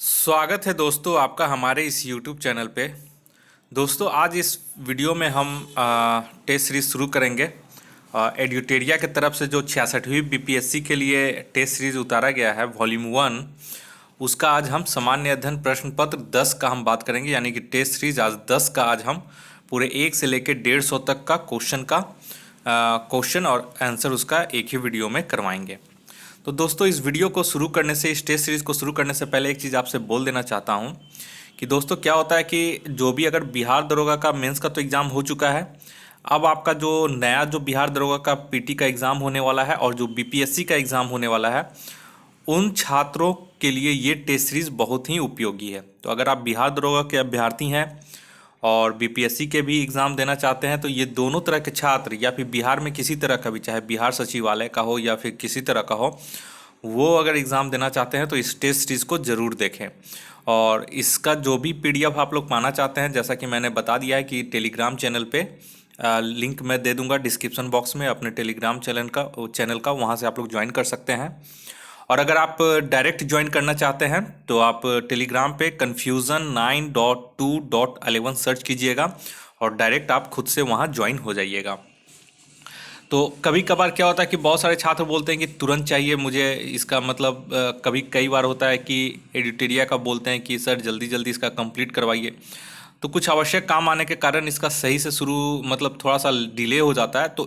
स्वागत है दोस्तों आपका हमारे इस YouTube चैनल पे। दोस्तों आज इस वीडियो में हम टेस्ट सीरीज शुरू करेंगे। एड्यूटेरिया की तरफ से जो 66वीं बीपीएससी के लिए टेस्ट सीरीज उतारा गया है वॉल्यूम 1, उसका आज हम सामान्य अध्ययन प्रश्न पत्र 10 का हम बात करेंगे। यानी कि टेस्ट सीरीज आज 10 का आज हम पूरे 1 से लेकर 150 तक का क्वेश्चन और आंसर उसका एक ही वीडियो में करवाएंगे। तो दोस्तों इस वीडियो को शुरू करने से, इस टेस्ट सीरीज़ को शुरू करने से पहले एक चीज़ आपसे बोल देना चाहता हूं कि दोस्तों क्या होता है कि जो भी अगर बिहार दरोगा का मेंस का तो एग्ज़ाम हो चुका है, अब आपका जो नया जो बिहार दरोगा का पीटी का एग्ज़ाम होने वाला है और जो बीपीएससी का एग्ज़ाम होने वाला है, उन छात्रों के लिए ये टेस्ट सीरीज़ बहुत ही उपयोगी है। तो अगर आप बिहार दरोगा के अभ्यर्थी हैं और बीपीएससी के भी एग्ज़ाम देना चाहते हैं, तो ये दोनों तरह के छात्र या फिर बिहार में किसी तरह का भी, चाहे बिहार सचिवालय का हो या फिर किसी तरह का हो, वो अगर एग्ज़ाम देना चाहते हैं तो इस टेस्ट सीरीज़ को ज़रूर देखें। और इसका जो भी पीडीएफ आप लोग पाना चाहते हैं, जैसा कि मैंने बता दिया है कि टेलीग्राम चैनल पे लिंक मैं दे दूंगा डिस्क्रिप्शन बॉक्स में अपने टेलीग्राम चैनल का, वहाँ से आप लोग ज्वाइन कर सकते हैं। और अगर आप डायरेक्ट ज्वाइन करना चाहते हैं तो आप टेलीग्राम पे confusion9.2.11 सर्च कीजिएगा और डायरेक्ट आप खुद से वहाँ ज्वाइन हो जाइएगा। तो कभी कभार क्या होता है कि बहुत सारे छात्र बोलते हैं कि तुरंत चाहिए मुझे, इसका मतलब कभी कई बार होता है कि एडिटोरिया का बोलते हैं कि सर जल्दी जल्दी इसका कंप्लीट करवाइए। तो कुछ आवश्यक काम आने के कारण इसका सही से शुरू मतलब थोड़ा सा डिले हो जाता है। तो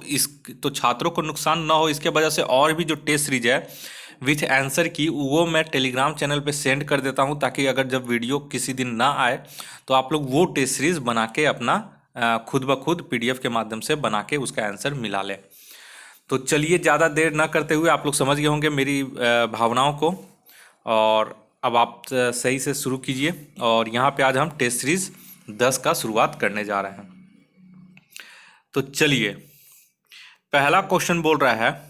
छात्रों को नुकसान ना हो इसके वजह से और भी जो टेस्ट सीरीज है विथ आंसर की, वो मैं टेलीग्राम चैनल पे सेंड कर देता हूँ, ताकि अगर जब वीडियो किसी दिन ना आए तो आप लोग वो टेस्ट सीरीज बना के अपना खुद ब खुद पीडीएफ के माध्यम से बना के उसका आंसर मिला लें। तो चलिए ज़्यादा देर ना करते हुए, आप लोग समझ गए होंगे मेरी भावनाओं को, और अब आप सही से शुरू कीजिए। और यहाँ पे आज हम टेस्ट सीरीज 10 का शुरुआत करने जा रहे हैं। तो चलिए, पहला क्वेश्चन बोल रहा है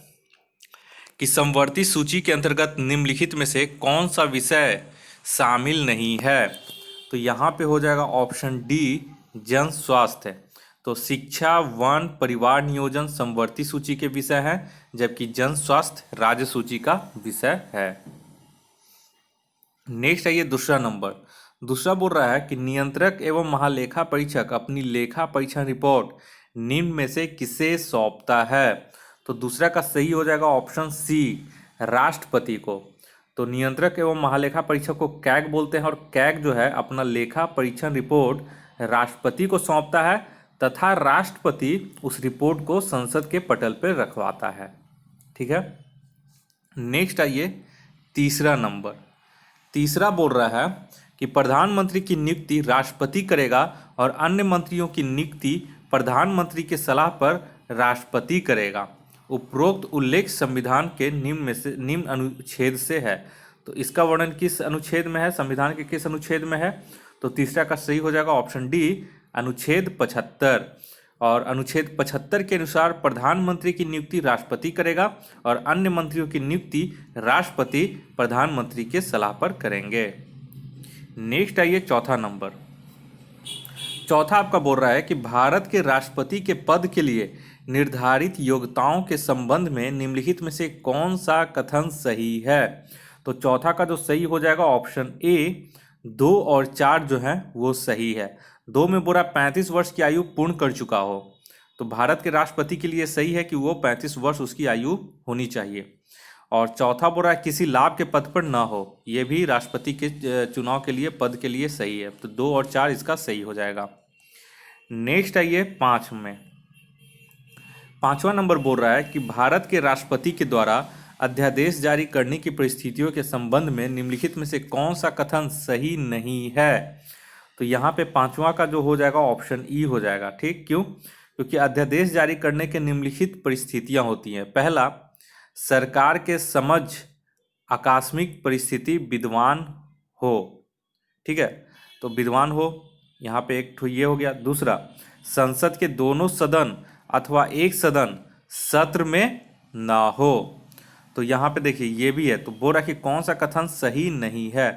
कि समवर्ती सूची के अंतर्गत निम्नलिखित में से कौन सा विषय शामिल नहीं है। तो यहाँ पे हो जाएगा ऑप्शन डी, जन स्वास्थ्य। तो शिक्षा, वन, परिवार नियोजन समवर्ती सूची के विषय हैं, जबकि जन स्वास्थ्य राज्य सूची का विषय है। नेक्स्ट आइए दूसरा नंबर। दूसरा बोल रहा है कि नियंत्रक एवं महालेखा परीक्षक अपनी लेखा परीक्षण रिपोर्ट निम्न में से किसे सौंपता है। तो दूसरा का सही हो जाएगा ऑप्शन सी, राष्ट्रपति को। तो नियंत्रक एवं महालेखा परीक्षक को कैग बोलते हैं, और कैग जो है अपना लेखा परीक्षण रिपोर्ट राष्ट्रपति को सौंपता है तथा राष्ट्रपति उस रिपोर्ट को संसद के पटल पर रखवाता है। ठीक है। नेक्स्ट आइए तीसरा नंबर। तीसरा बोल रहा है कि प्रधानमंत्री की नियुक्ति राष्ट्रपति करेगा और अन्य मंत्रियों की नियुक्ति प्रधानमंत्री के सलाह पर राष्ट्रपति करेगा। उपरोक्त उल्लेख संविधान के निम्न अनुच्छेद से है। तो इसका वर्णन किस अनुच्छेद में है, संविधान के किस अनुच्छेद में है। तो तीसरा का सही हो जाएगा ऑप्शन डी, अनुच्छेद 75। और अनुच्छेद 75 के अनुसार प्रधानमंत्री की नियुक्ति राष्ट्रपति करेगा और अन्य मंत्रियों की नियुक्ति राष्ट्रपति प्रधानमंत्री के सलाह पर करेंगे। नेक्स्ट आइए चौथा नंबर। चौथा आपका बोल रहा है कि भारत के राष्ट्रपति के पद के लिए निर्धारित योग्यताओं के संबंध में निम्नलिखित में से कौन सा कथन सही है। तो चौथा का जो सही हो जाएगा ऑप्शन ए, 2 और 4 जो है वो सही है। 2 में बोला 35 वर्ष की आयु पूर्ण कर चुका हो। तो भारत के राष्ट्रपति के लिए सही है कि वो 35 वर्ष उसकी आयु होनी चाहिए। और चौथा बोल रहा है किसी लाभ के पद पर ना हो, ये भी राष्ट्रपति के चुनाव के लिए पद के लिए सही है। तो 2 और 4 इसका सही हो जाएगा। नेक्स्ट आइए 5 में। पांचवा नंबर बोल रहा है कि भारत के राष्ट्रपति के द्वारा अध्यादेश जारी करने की परिस्थितियों के संबंध में निम्नलिखित में से कौन सा कथन सही नहीं है। तो यहाँ पे पांचवा का जो हो जाएगा ऑप्शन ई हो जाएगा। ठीक, क्यों? क्योंकि अध्यादेश जारी करने के निम्नलिखित परिस्थितियां होती हैं। पहला, सरकार के समझ आकस्मिक परिस्थिति विद्वान हो। ठीक है, तो विद्वान हो, यहाँ पे एक ठो ये हो गया। दूसरा, संसद के दोनों सदन अथवा एक सदन सत्र में ना हो। तो यहाँ पे देखिए ये भी है। तो बोल रहा कि कौन सा कथन सही नहीं है।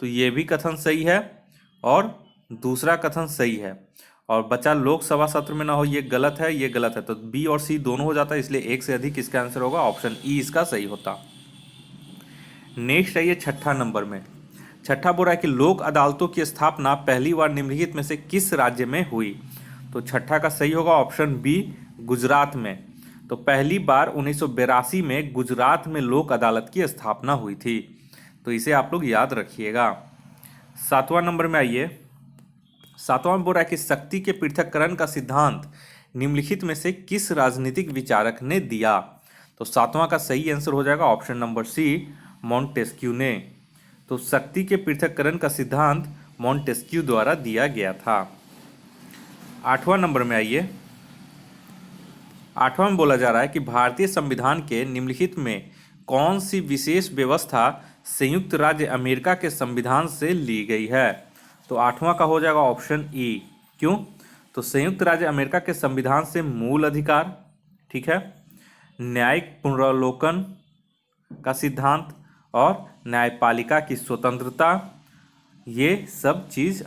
तो ये भी कथन सही है और दूसरा कथन सही है। और बचा लोकसभा सत्र में ना हो, ये गलत है, ये गलत है। तो बी और सी दोनों हो जाता है, इसलिए एक से अधिक इसका आंसर होगा ऑप्शन ई इसका सही होता। नेक्स्ट है ये छठा नंबर में। छठा बोल रहा है कि लोक अदालतों की स्थापना पहली बार निम्नलिखित में से किस राज्य में हुई। तो छठा का सही होगा ऑप्शन बी, गुजरात में। तो पहली बार 1982 में गुजरात में लोक अदालत की स्थापना हुई थी। तो इसे आप लोग याद रखिएगा। सातवां नंबर में आइए। सातवां में बोल रहा है कि शक्ति के पृथक्करण का सिद्धांत निम्नलिखित में से किस राजनीतिक विचारक ने दिया। तो सातवां का सही आंसर हो जाएगा ऑप्शन नंबर सी, मॉन्टेस्क्यू ने। तो शक्ति के पृथक्करण का सिद्धांत मॉन्टेस्क्यू द्वारा दिया गया था। आठवां नंबर में आइए। आठवां में बोला जा रहा है कि भारतीय संविधान के निम्नलिखित में कौन सी विशेष व्यवस्था संयुक्त राज्य अमेरिका के संविधान से ली गई है। तो आठवां का हो जाएगा ऑप्शन ई। क्यों? तो संयुक्त राज्य अमेरिका के संविधान से मूल अधिकार, ठीक है, न्यायिक पुनरावलोकन का सिद्धांत और न्यायपालिका की स्वतंत्रता, ये सब चीज़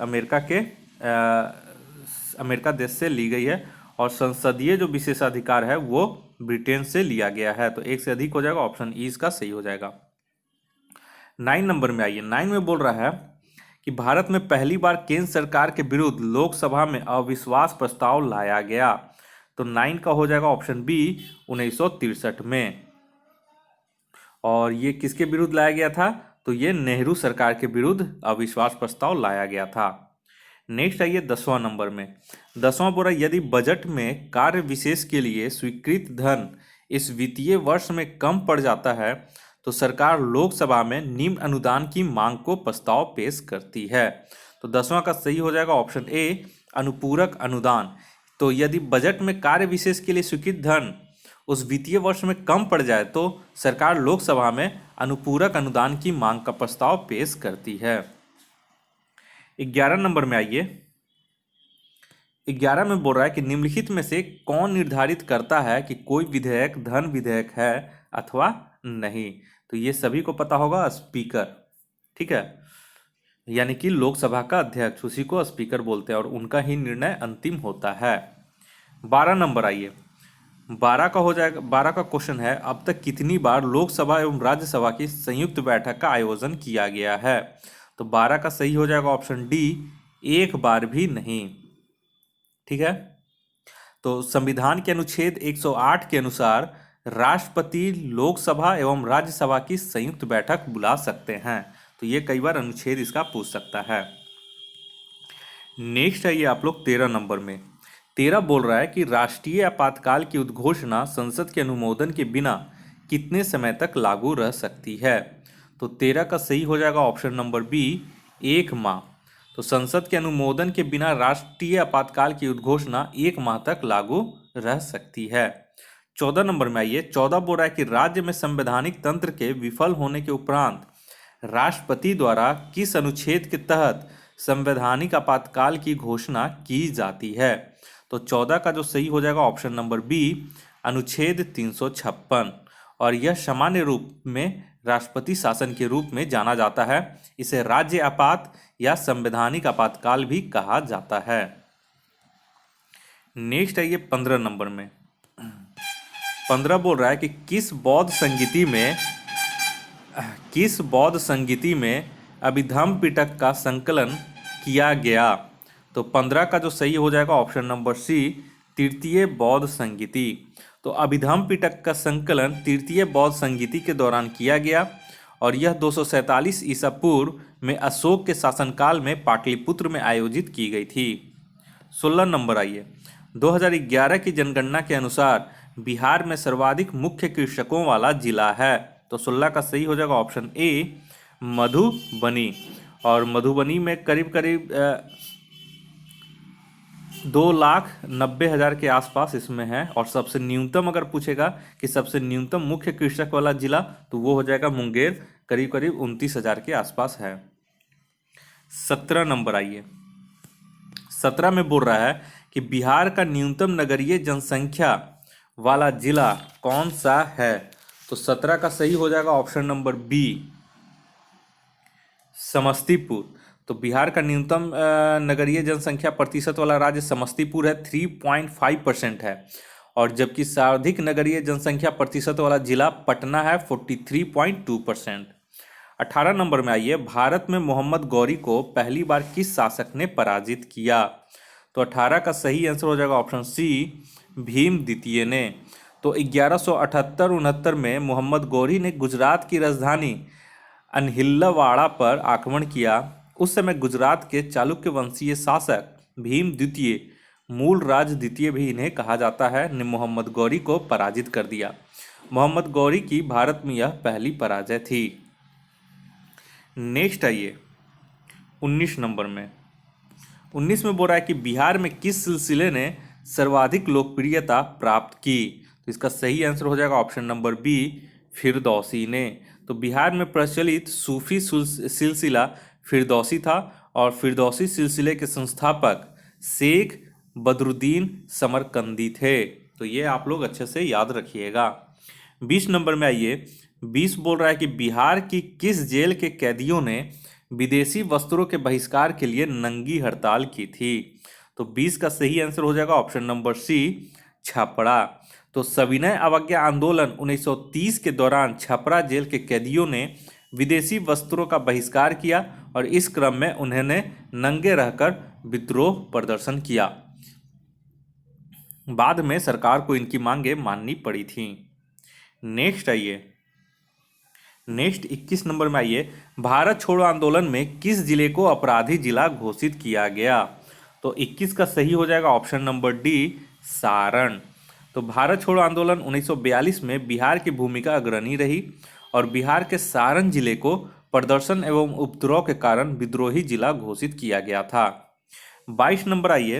अमेरिका देश से ली गई है। और संसदीय जो विशेषाधिकार है वो ब्रिटेन से लिया गया है। तो एक से अधिक हो जाएगा, ऑप्शन ई इसका सही हो जाएगा। 9 नंबर में आइए। 9 में बोल रहा है कि भारत में पहली बार केंद्र सरकार के विरुद्ध लोकसभा में अविश्वास प्रस्ताव लाया गया। तो 9 का हो जाएगा ऑप्शन बी, 1963 में। और ये किसके विरुद्ध लाया गया था? तो ये नेहरू सरकार के विरुद्ध अविश्वास प्रस्ताव लाया गया था। नेक्स्ट आइए 10वां नंबर में। 10वां बोल रहा है यदि बजट में कार्य विशेष के लिए स्वीकृत धन इस वित्तीय वर्ष में कम पड़ जाता है तो सरकार लोकसभा में निम्न अनुदान की मांग को प्रस्ताव पेश करती है। तो 10वां का सही हो जाएगा ऑप्शन ए, अनुपूरक अनुदान। तो यदि बजट में कार्य विशेष के लिए स्वीकृत धन उस वित्तीय वर्ष में कम पड़ जाए तो सरकार लोकसभा में अनुपूरक अनुदान की मांग का प्रस्ताव पेश करती है। 11 नंबर में आइए। 11 में बोल रहा है कि निम्नलिखित में से कौन निर्धारित करता है कि कोई विधेयक धन विधेयक है अथवा नहीं। तो ये सभी को पता होगा, स्पीकर, ठीक है, यानी कि लोकसभा का अध्यक्ष, उसी को स्पीकर बोलते हैं और उनका ही निर्णय अंतिम होता है। 12 नंबर आइए। 12 का हो जाएगा, 12 का क्वेश्चन है अब तक कितनी बार लोकसभा एवं राज्यसभा की संयुक्त बैठक का आयोजन किया गया है। तो 12 का सही हो जाएगा ऑप्शन डी, एक बार भी नहीं, ठीक है। तो संविधान के अनुच्छेद 108 के अनुसार राष्ट्रपति लोकसभा एवं राज्यसभा की संयुक्त बैठक बुला सकते हैं। तो ये कई बार अनुच्छेद इसका पूछ सकता है। नेक्स्ट है ये आप लोग 13 नंबर में। 13 बोल रहा है कि राष्ट्रीय आपातकाल की उद्घोषणा संसद के अनुमोदन के बिना कितने समय तक लागू रह सकती है। तो 13 का सही हो जाएगा ऑप्शन नंबर बी, 1 माह। तो संसद के अनुमोदन के बिना राष्ट्रीय आपातकाल की उद्घोषणा 1 माह तक लागू रह सकती है। 14 नंबर में आइए। 14 बोल रहा है कि राज्य में संवैधानिक तंत्र के विफल होने के उपरांत राष्ट्रपति द्वारा किस अनुच्छेद के तहत संवैधानिक आपातकाल की घोषणा की जाती है। तो 14 का जो सही हो जाएगा ऑप्शन नंबर बी, अनुच्छेद 356। और यह सामान्य रूप में राष्ट्रपति शासन के रूप में जाना जाता है। इसे राज्य आपात या संवैधानिक आपातकाल भी कहा जाता है। नेक्स्ट है ये 15 नंबर में। 15 बोल रहा है कि किस बौद्ध संगीति में अभिधम्म पिटक का संकलन किया गया। तो 15 का जो सही हो जाएगा ऑप्शन नंबर सी, तृतीय बौद्ध संगीति। तो अभिधम्म पिटक का संकलन तृतीय बौद्ध संगीति के दौरान किया गया और यह 247 ईसा पूर्व में अशोक के शासनकाल में पाटलिपुत्र में आयोजित की गई थी। 16 नंबर आइए। 2011 की जनगणना के अनुसार बिहार में सर्वाधिक मुख्य कृषकों वाला जिला है। तो 16 का सही हो जाएगा ऑप्शन ए, मधुबनी। और मधुबनी में करीब करीब 2,90,000 के आसपास इसमें है। और सबसे न्यूनतम अगर पूछेगा कि सबसे न्यूनतम मुख्य कृषक वाला जिला तो वो हो जाएगा मुंगेर, करीब करीब 29,000 के आसपास है। 17 नंबर आइए। 17 में बोल रहा है कि बिहार का न्यूनतम नगरीय जनसंख्या वाला जिला कौन सा है। तो 17 का सही हो जाएगा ऑप्शन नंबर बी, समस्तीपुर। तो बिहार का न्यूनतम नगरीय जनसंख्या प्रतिशत वाला राज्य समस्तीपुर है, 3.5% है। और जबकि सर्वाधिक नगरीय जनसंख्या प्रतिशत वाला जिला पटना है, 43.2%। 18 नंबर में आइए, भारत में मोहम्मद गौरी को पहली बार किस शासक ने पराजित किया? तो 18 का सही आंसर हो जाएगा ऑप्शन सी, भीम द्वितीय ने। तो 1178-69 में मोहम्मद गौरी ने गुजरात की राजधानी अनहिल्लावाड़ा पर आक्रमण किया। उस समय गुजरात के चालुक्य वंशीय शासक भीम द्वितीय, मूल राज द्वितीय भी इन्हें कहा जाता है, ने मोहम्मद गौरी को पराजित कर दिया। मोहम्मद गौरी की भारत में यह पहली पराजय थी। नेक्स्ट आइए 19 नंबर में। 19 में बोल रहा है कि बिहार में किस सिलसिले ने सर्वाधिक लोकप्रियता प्राप्त की? तो इसका सही आंसर हो जाएगा ऑप्शन नंबर बी, फिरदौसी ने। तो बिहार में प्रचलित सूफी सिलसिला फिरदौसी था और फिरदौसी सिलसिले के संस्थापक शेख बदरुद्दीन समरकंदी थे। तो ये आप लोग अच्छे से याद रखिएगा। 20 नंबर में आइए, 20 बोल रहा है कि बिहार की किस जेल के कैदियों ने विदेशी वस्त्रों के बहिष्कार के लिए नंगी हड़ताल की थी? तो 20 का सही आंसर हो जाएगा ऑप्शन नंबर सी, छपरा। तो सविनय अवज्ञा आंदोलन 1930 के दौरान छपरा जेल के कैदियों ने विदेशी वस्त्रों का बहिष्कार किया और इस क्रम में उन्होंने नंगे रहकर विद्रोह प्रदर्शन किया। बाद में सरकार को इनकी मांगें माननी पड़ी थी। नेक्स्ट आइए, नेक्स्ट 21 नंबर में आइए, भारत छोड़ो आंदोलन में किस जिले को अपराधी जिला घोषित किया गया? तो 21 का सही हो जाएगा ऑप्शन नंबर डी, सारण। तो भारत छोड़ो आंदोलन 1942 में बिहार की भूमिका अग्रणी रही और बिहार के सारण जिले को प्रदर्शन एवं उपद्रव के कारण विद्रोही जिला घोषित किया गया था। 22 नंबर आइए,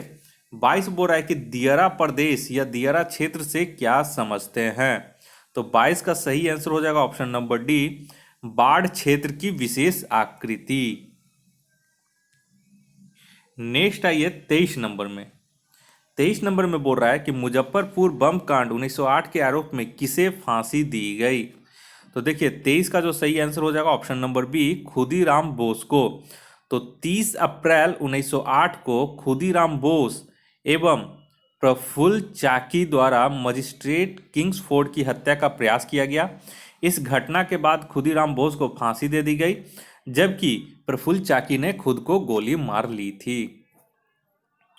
22 बोल रहा है कि दियरा प्रदेश या दियरा क्षेत्र से क्या समझते हैं? तो 22 का सही आंसर हो जाएगा ऑप्शन नंबर डी, बाढ़ क्षेत्र की विशेष आकृति। नेक्स्ट आइए 23 नंबर में। 23 नंबर में बोल रहा है कि मुजफ्फरपुर बम कांड 1908 के आरोप में किसे फांसी दी गई? तो देखिए 23 का जो सही आंसर हो जाएगा option number B, Khudiram Bose को। तो 30 अप्रैल 1908 को खुदीराम बोस एवं प्रफुल्ल चाकी द्वारा मजिस्ट्रेट किंग्सफोर्ड की हत्या का प्रयास किया गया। इस घटना के बाद खुदीराम बोस को फांसी दे दी गई, जबकि प्रफुल्ल चाकी ने खुद को गोली मार ली थी।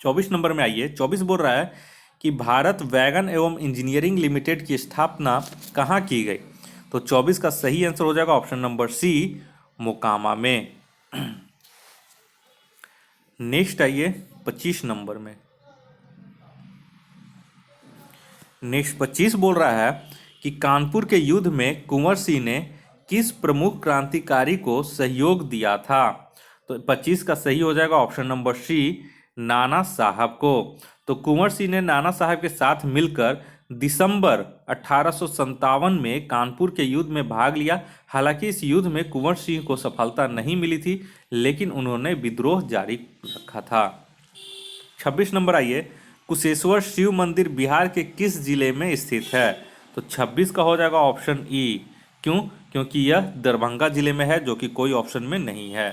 24 नंबर में आइए, 24 बोल रहा है कि भारत वैगन एवं इंजीनियरिंग लिमिटेड की स्थापना कहाँ की गई? तो 24 का सही आंसर हो जाएगा ऑप्शन नंबर सी, मोकामा में। नेक्स्ट आइए 25 नंबर में। नेक्स्ट 25 बोल रहा है कि कानपुर के युद्ध में कुंवर सिंह ने किस प्रमुख क्रांतिकारी को सहयोग दिया था? तो 25 का सही हो जाएगा ऑप्शन नंबर सी, नाना साहब को। तो कुंवर सिंह ने नाना साहब के साथ मिलकर दिसंबर 1857 में कानपुर के युद्ध में भाग लिया। हालांकि इस युद्ध में कुंवर सिंह को सफलता नहीं मिली थी, लेकिन उन्होंने विद्रोह जारी रखा था। 26 नंबर आइए, कुशेश्वर शिव मंदिर बिहार के किस जिले में स्थित है? तो 26 का हो जाएगा ऑप्शन ई। क्यों? क्योंकि यह दरभंगा जिले में है, जो कि कोई ऑप्शन में नहीं है।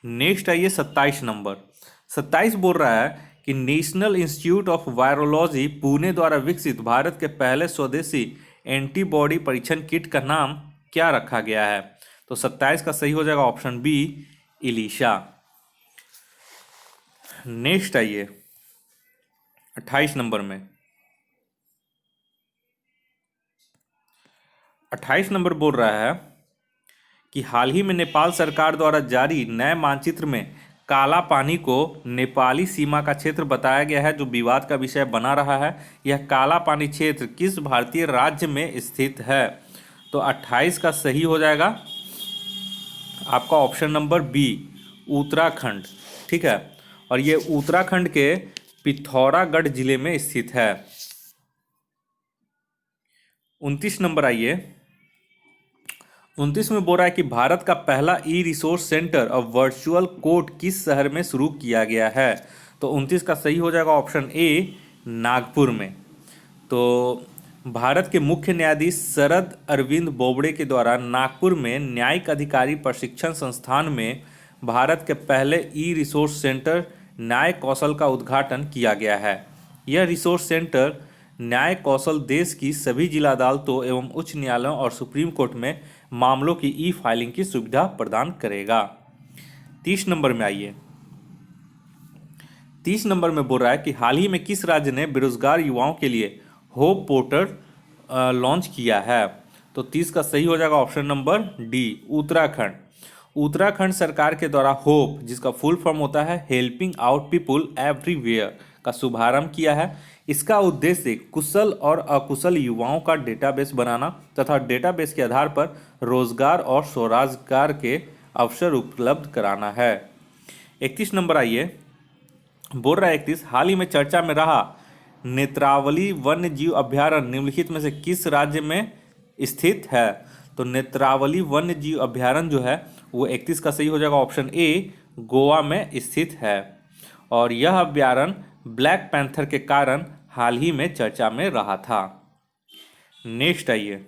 नेक्स्ट आइए 27 नंबर। 27 बोल रहा है कि national institute of virology Pune द्वारा विकसित भारत के पहले स्वदेशी एंटीबॉडी परीक्षण किट का नाम क्या रखा गया है? तो 27 का सही हो जाएगा ऑप्शन बी, इलिशा। नेक्स्ट आइए 28 नंबर में। 28 नंबर बोल रहा है कि हाल ही में नेपाल सरकार द्वारा जारी नए मानचित्र में काला पानी को नेपाली सीमा का क्षेत्र बताया गया है, जो विवाद का विषय बना रहा है। यह काला पानी क्षेत्र किस भारतीय राज्य में स्थित है? तो 28 का सही हो जाएगा आपका ऑप्शन नंबर बी, उत्तराखंड। ठीक है, और ये उत्तराखंड के पिथौरागढ़ जिले में स्थित है। 29 नंबर आइए, 29 में बोल रहा है कि भारत का पहला ई रिसोर्स सेंटर और वर्चुअल कोर्ट किस शहर में शुरू किया गया है? तो 29 का सही हो जाएगा ऑप्शन ए, नागपुर में। तो भारत के मुख्य न्यायाधीश शरद अरविंद बोबड़े के द्वारा नागपुर में न्यायिक अधिकारी प्रशिक्षण संस्थान में भारत के पहले ई रिसोर्स सेंटर न्याय कौशल का उद्घाटन किया गया है। यह रिसोर्स सेंटर न्याय कौशल देश की सभी जिला अदालतों एवं उच्च न्यायालयों और सुप्रीम कोर्ट में मामलों की ई फाइलिंग की सुविधा प्रदान करेगा। 30 नंबर में आइए। 30 नंबर में बोल रहा है कि हाल ही में किस राज्य ने बेरोजगार युवाओं के लिए होप पोर्टल लॉन्च किया है। तो 30 का सही हो जाएगा option number D, Uttarakhand. Uttarakhand सरकार के द्वारा होप, जिसका फुल फॉर्म होता है हेल्पिंग आउट पीपुल एवरीवेयर, का शुभारंभ किया है। इसका उद्देश्य कुशल और अकुशल युवाओं का डेटाबेस बनाना तथा डेटाबेस के आधार पर रोजगार और स्वरोजगार के अवसर उपलब्ध कराना है। 31 नंबर आइए। बोल रहा है 31, हाल ही में चर्चा में रहा नेत्रावली वन्य जीव अभ्यारण्य निम्नलिखित में से किस राज्य में स्थित है। तो नेत्रावली वन्य जीव अभ्यारण्य जो है वो 31 का सही हो जाएगा ऑप्शन ए, गोवा में स्थित है। और यह अभ्यारण्य ब्लैक पैंथर के कारण हाल ही में चर्चा में रहा था। नेक्स्ट आइए।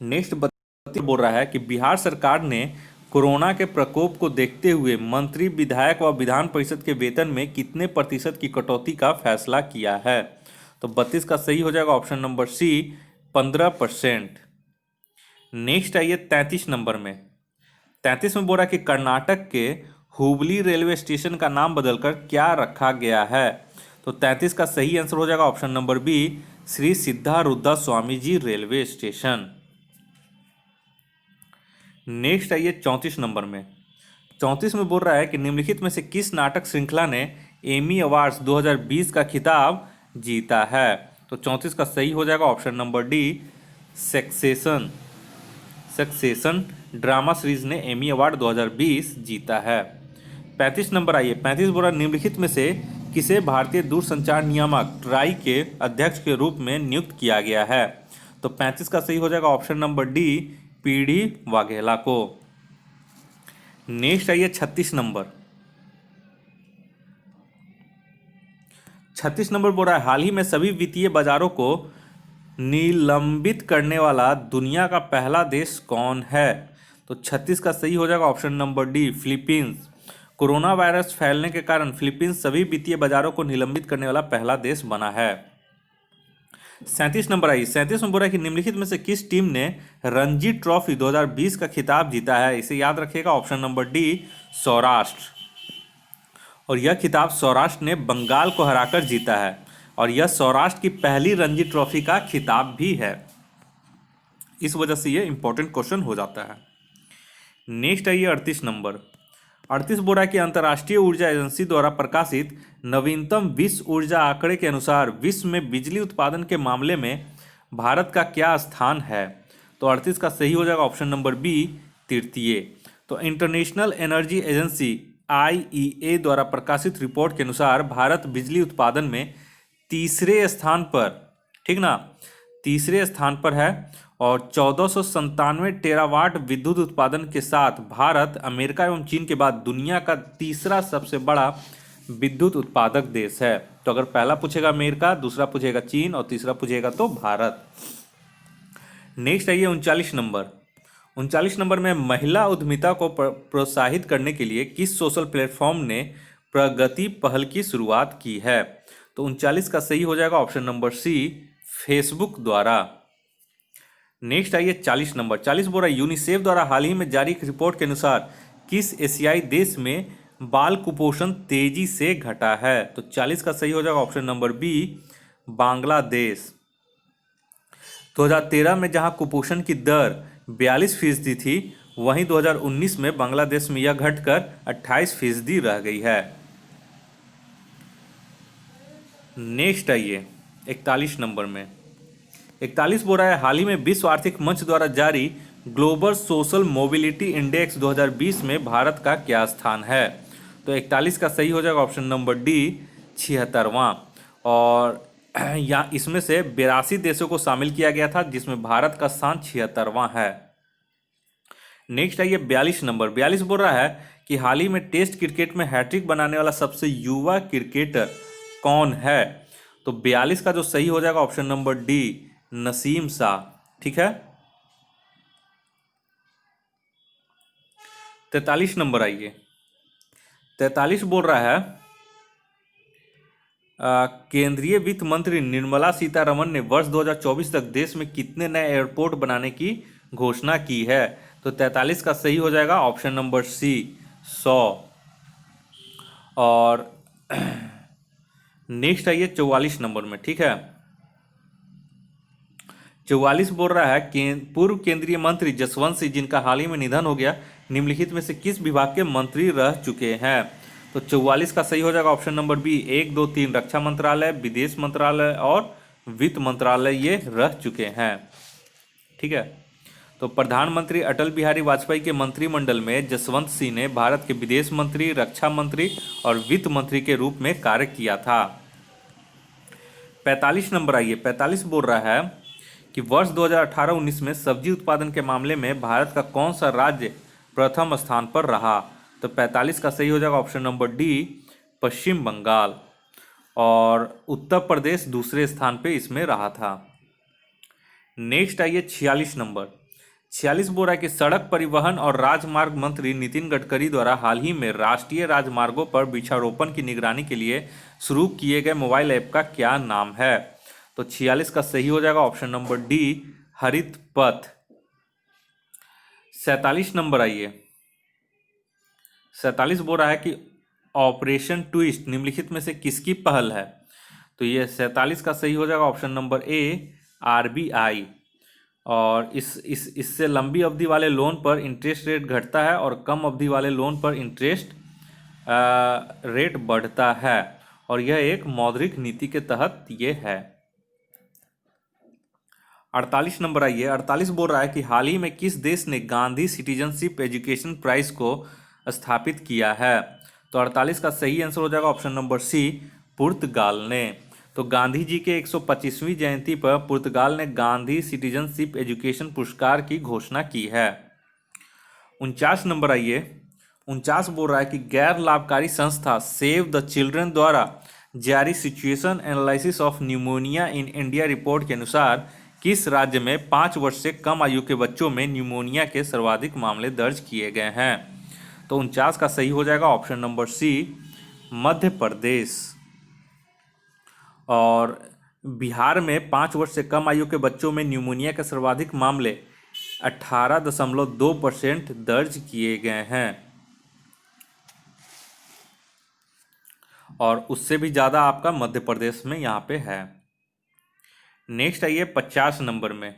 नेक्स्ट बोल रहा है कि बिहार सरकार ने कोरोना के प्रकोप को देखते हुए मंत्री, विधायक व विधान परिषद के वेतन में कितने प्रतिशत की कटौती का फैसला किया है। तो 32 का सही हो जाएगा ऑप्शन नंबर सी, 15%। नेक्स्ट आइए 33 नंबर में। 33 में बोल रहा है कि कर्नाटक के हुबली रेलवे स्टेशन का नाम बदलकर क्या रखा गया है। तो 33 का सही आंसर हो जाएगा option number B, Shri Siddharudha Swami ji railway station. Next आइए 34 नंबर में। 34 में बोल रहा है कि निम्नलिखित में से किस नाटक श्रृंखला ने एमी अवार्ड्स 2020 का खिताब जीता है। तो 34 का सही हो जाएगा option number D, succession. Succession drama series ने एमी अवार्ड 2020 जीता है। 35 नंबर आइए। 35 बोल रहा है निम्नलिखित में से किसे भारतीय दूरसंचार नियामक ट्राई के अध्यक्ष के रूप में नियुक्त किया गया है। तो 35 का सही हो जाएगा option number D, PD Vaghela को। नेक्स्ट आइए 36 नंबर। 36 नंबर बोल रहा है हाल ही में सभी वित्तीय बाजारों को निलंबित करने वाला दुनिया का पहला देश कौन है। तो 36 का सही हो जाएगा option number D, Philippines. Corona virus फैलने के कारण फिलीपींस सभी वित्तीय बाजारों को निलंबित करने वाला पहला देश बना है। 37 नंबर आई। 37 में बोल रहा है कि निम्नलिखित में से किस टीम ने रणजी ट्रॉफी 2020 का खिताब जीता है। इसे याद रखिएगा ऑप्शन नंबर डी, सौराष्ट्र। और यह खिताब सौराष्ट्र ने बंगाल को हराकर जीता है और यह सौराष्ट्र की पहली रणजी ट्रॉफी का खिताब भी है। इस वजह से यह इंपॉर्टेंट क्वेश्चन हो जाता है। नेक्स्ट आइए 38 नंबर। 38 बोल रहा है कि अंतर्राष्ट्रीय ऊर्जा एजेंसी द्वारा प्रकाशित नवीनतम विश्व ऊर्जा आंकड़े के अनुसार विश्व में बिजली उत्पादन के मामले में भारत का क्या स्थान है। तो 38 का सही हो जाएगा ऑप्शन नंबर बी, तृतीय। तो इंटरनेशनल एनर्जी एजेंसी IEA द्वारा प्रकाशित रिपोर्ट के अनुसार भारत बिजली उत्पादन में तीसरे स्थान पर, ठीक ना, तीसरे स्थान पर है और 1497 टेरावाट विद्युत उत्पादन के साथ भारत अमेरिका एवं चीन के बाद दुनिया का तीसरा सबसे बड़ा विद्युत उत्पादक देश है। तो अगर पहला पूछेगा अमेरिका, दूसरा पूछेगा चीन और तीसरा पूछेगा तो भारत। नेक्स्ट आइए 39 नंबर। 39 नंबर में महिला उद्यमिता को प्रोत्साहित करने के लिए किस सोशल प्लेटफॉर्म ने प्रगति पहल की शुरुआत की है। तो 39 का सही हो जाएगा ऑप्शन नंबर सी, फेसबुक द्वारा। नेक्स्ट आइए 40 नंबर। 40 बोल रहा है यूनिसेफ द्वारा हाल ही में जारी एक रिपोर्ट के अनुसार किस एशियाई देश में बाल कुपोषण तेजी से घटा है। तो 40 का सही हो जाएगा ऑप्शन नंबर बी, बांग्लादेश। 2013 में जहां कुपोषण की दर 42% थी, वहीं 2019 में बांग्लादेश में यह घटकर 28% रह गई है। नेक्स्ट आइए 41 नंबर में। 41 बोल रहा है हाल ही में विश्व आर्थिक मंच द्वारा जारी ग्लोबल सोशल मोबिलिटी इंडेक्स 2020 में भारत का क्या स्थान है। तो 41 का सही हो जाएगा ऑप्शन नंबर डी, 76वां। और यहाँ इसमें से 82 देशों को शामिल किया गया था जिसमें भारत का स्थान 76वां है। नेक्स्ट आइए 42 नंबर। 42 बोल रहा है कि हाल ही में टेस्ट क्रिकेट में हैट्रिक बनाने वाला सबसे युवा क्रिकेटर कौन है। तो 42 का जो सही हो जाएगा option number D, Naseem Shah, ठीक है। 43 नंबर आइए। 43 बोल रहा है केंद्रीय वित्त मंत्री निर्मला सीतारमण ने वर्ष 2024 तक देश में कितने नए एयरपोर्ट बनाने की घोषणा की है? तो 43 का सही हो जाएगा ऑप्शन नंबर सी, 100। और नेक्स्ट आइए 44 नंबर में, ठीक है। 44 बोल रहा है कि पूर्व केंद्रीय मंत्री जसवंत सिंह, जिनका हाल ही में निधन हो गया, निम्नलिखित में से किस विभाग के मंत्री रह चुके हैं? तो 44 का सही हो जाएगा ऑप्शन नंबर बी, 1, 2, 3 रक्षा मंत्रालय, विदेश मंत्रालय और वित्त मंत्रालय ये रह चुके हैं, ठीक है। तो प्रधानमंत्री अटल बिहारी वाजपेयी के मंत्रिमंडल में जसवंत सिंह ने भारत के विदेश मंत्री, रक्षा मंत्री और वित्त मंत्री के रूप में कार्य किया था। 45 नंबर आइए। 45 बोल रहा है कि वर्ष 2018-19 में सब्जी उत्पादन के मामले में भारत का कौन सा राज्य प्रथम स्थान पर रहा? तो 45 का सही हो जाएगा ऑप्शन नंबर डी, पश्चिम बंगाल। और उत्तर प्रदेश दूसरे स्थान पे इसमें रहा था। नेक्स्ट आइए 46 नंबर। 46 बोल रहा है कि सड़क परिवहन और राजमार्ग मंत्री नितिन गडकरी द्वारा हाल ही में राष्ट्रीय राजमार्गों पर वृक्षारोपण की निगरानी के लिए शुरू किए गए मोबाइल ऐप का क्या नाम है? तो 46 का सही हो जाएगा ऑप्शन नंबर डी, हरित पथ। 47 नंबर आइए। 47 बोल रहा है कि ऑपरेशन ट्विस्ट निम्नलिखित में से किसकी पहल है? तो ये 47 का सही हो जाएगा ऑप्शन नंबर ए, आरबीआई। और इससे लंबी अवधि वाले लोन पर इंटरेस्ट रेट घटता है और कम अवधि वाले लोन पर इंटरेस्ट रेट बढ़ता है, और यह एक मौद्रिक नीति के तहत ये है। 48 नंबर आइए। 48 बोल रहा है कि हाल ही में किस देश ने गांधी सिटीजनशिप एजुकेशन प्राइज को स्थापित किया है? तो 48 का सही आंसर हो जाएगा ऑप्शन नंबर सी, पुर्तगाल ने। तो गांधी जी के 125वीं जयंती पर पुर्तगाल ने गांधी सिटीजनशिप एजुकेशन पुरस्कार की घोषणा की है। 49 नंबर आइए। 49 बोल रहा है कि गैर लाभकारी संस्था सेव द चिल्ड्रन द्वारा जारी situation analysis of pneumonia in India report के अनुसार किस राज्य में 5 वर्ष से कम आयु के बच्चों में न्यूमोनिया के सर्वाधिक मामले दर्ज किए गए हैं? तो 49 का सही हो जाएगा ऑप्शन नंबर सी, मध्य प्रदेश। और बिहार में 5 वर्ष से कम आयु के बच्चों में न्यूमोनिया के सर्वाधिक मामले 18.2% दर्ज किए गए हैं, और उससे भी ज़्यादा आपका मध्य प्रदेश में यहाँ पे है। नेक्स्ट आइए 50 नंबर में।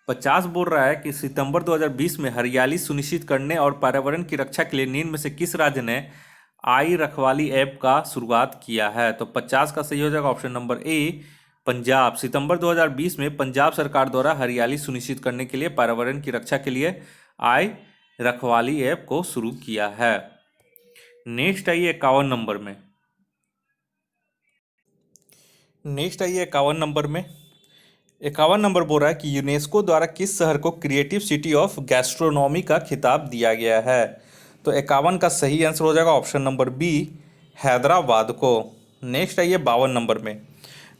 50 बोल रहा है कि सितंबर 2020 में हरियाली सुनिश्चित करने और पर्यावरण की रक्षा के लिए निम्न में से किस राज्य ने आई रखवाली ऐप का शुरुआत किया है? तो 50 का सही हो जाएगा ऑप्शन नंबर ए, पंजाब। सितंबर 2020 में पंजाब सरकार द्वारा हरियाली सुनिश्चित करने के लिए पर्यावरण की रक्षा के लिए आई रखवाली ऐप को शुरू किया है। नेक्स्ट आइए 51 नंबर में। नेक्स्ट आइए 51 नंबर में। 51 नंबर बोल रहा है कि यूनेस्को द्वारा किस शहर को क्रिएटिव सिटी ऑफ गैस्ट्रोनॉमी का खिताब दिया गया है? तो 51 का सही आंसर हो जाएगा ऑप्शन नंबर बी, हैदराबाद को। नेक्स्ट आइए 52 नंबर में।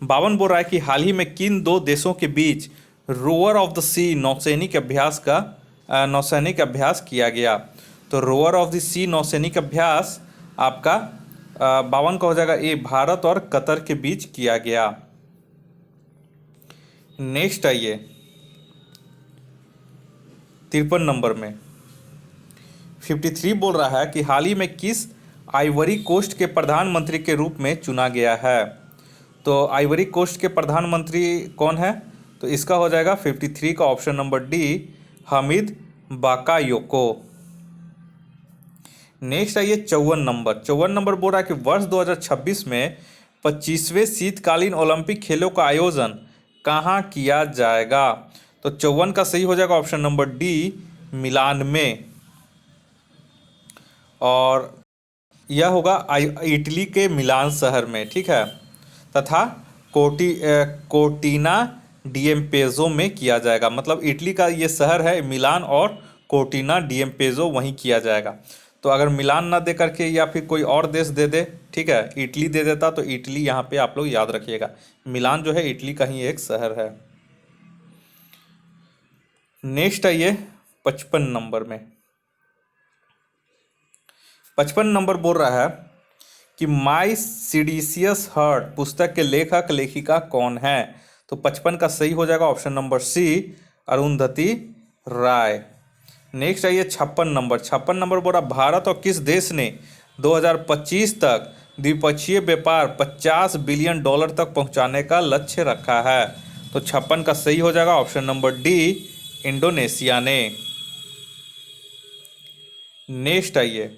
52 बोल रहा है कि हाल ही में किन 2 देशों के बीच रोअर ऑफ द सी नौसैनिक अभ्यास किया गया? तो रोअर ऑफ द सी नौसैनिक अभ्यास आपका 52 का हो जाएगा ए, भारत और कतर के बीच किया गया। नेक्स्ट आइए 53 नंबर में। 53 बोल रहा है कि हाल ही में किस आइवरी कोस्ट के प्रधानमंत्री के रूप में चुना गया है? तो आइवरी कोस्ट के प्रधानमंत्री कौन है? तो इसका हो जाएगा 53 का option number D, Hamid बाकायोको। Next आइए 54 नंबर। 54 नंबर बोल रहा है कि वर्ष 2026 में 25वें शीतकालीन ओलंपिक खेलों का आयोजन कहाँ किया जाएगा? तो 54 का सही हो जाएगा ऑप्शन नंबर डी, मिलान में। और यह होगा इटली के मिलान शहर में, ठीक है, तथा कोर्टिना डिएम्पेजो में किया जाएगा। मतलब इटली का ये शहर है मिलान, और कोर्टिना डिएम्पेजो वहीं किया जाएगा। तो अगर मिलान ना दे करके या फिर कोई और देश दे दे, ठीक है, इटली दे देता तो इटली यहाँ पे आप लोग याद रखिएगा। मिलान जो है इटली का ही एक शहर है। नेक्स्ट आइए 55 नंबर में। 55 नंबर बोल रहा है कि माई सिडिशियस हर्ट पुस्तक के लेखक लेखिका कौन है? तो 55 का सही हो जाएगा ऑप्शन नंबर सी, अरुंधति राय। नेक्स्ट आइए 56 नंबर बोला भारत और किस देश ने 2025 तक द्विपक्षीय व्यापार 50 बिलियन डॉलर तक पहुंचाने का लक्ष्य रखा है। तो 56 का सही हो जाएगा ऑप्शन नंबर डी, इंडोनेशिया ने। नेक्स्ट आइए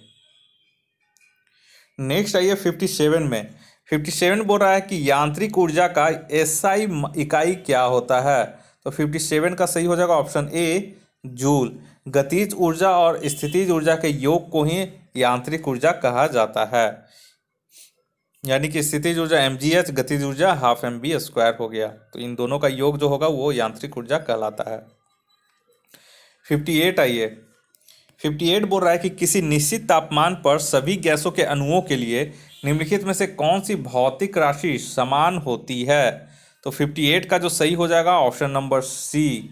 57 में। 57 बोल रहा है कि यांत्रिक ऊर्जा का एसआई इकाई क्या होता है। तो 57 का सही हो जाएगा ऑप्शन ए, जूल। गतिज ऊर्जा और स्थितिज ऊर्जा के योग को ही यांत्रिक ऊर्जा कहा जाता है। यानी कि स्थितिज ऊर्जा mgh, गतिज ऊर्जा हाफ mv² हो गया। तो इन दोनों का योग जो होगा वो यांत्रिक ऊर्जा कहलाता है। 58 आइए। 58 बोल रहा है कि किसी निश्चित तापमान पर सभी गैसों के अणुओं के लिए निम्नलिखित में से कौन सी भौतिक राशि समान होती है। तो 58 का जो सही हो जाएगा ऑप्शन नंबर सी,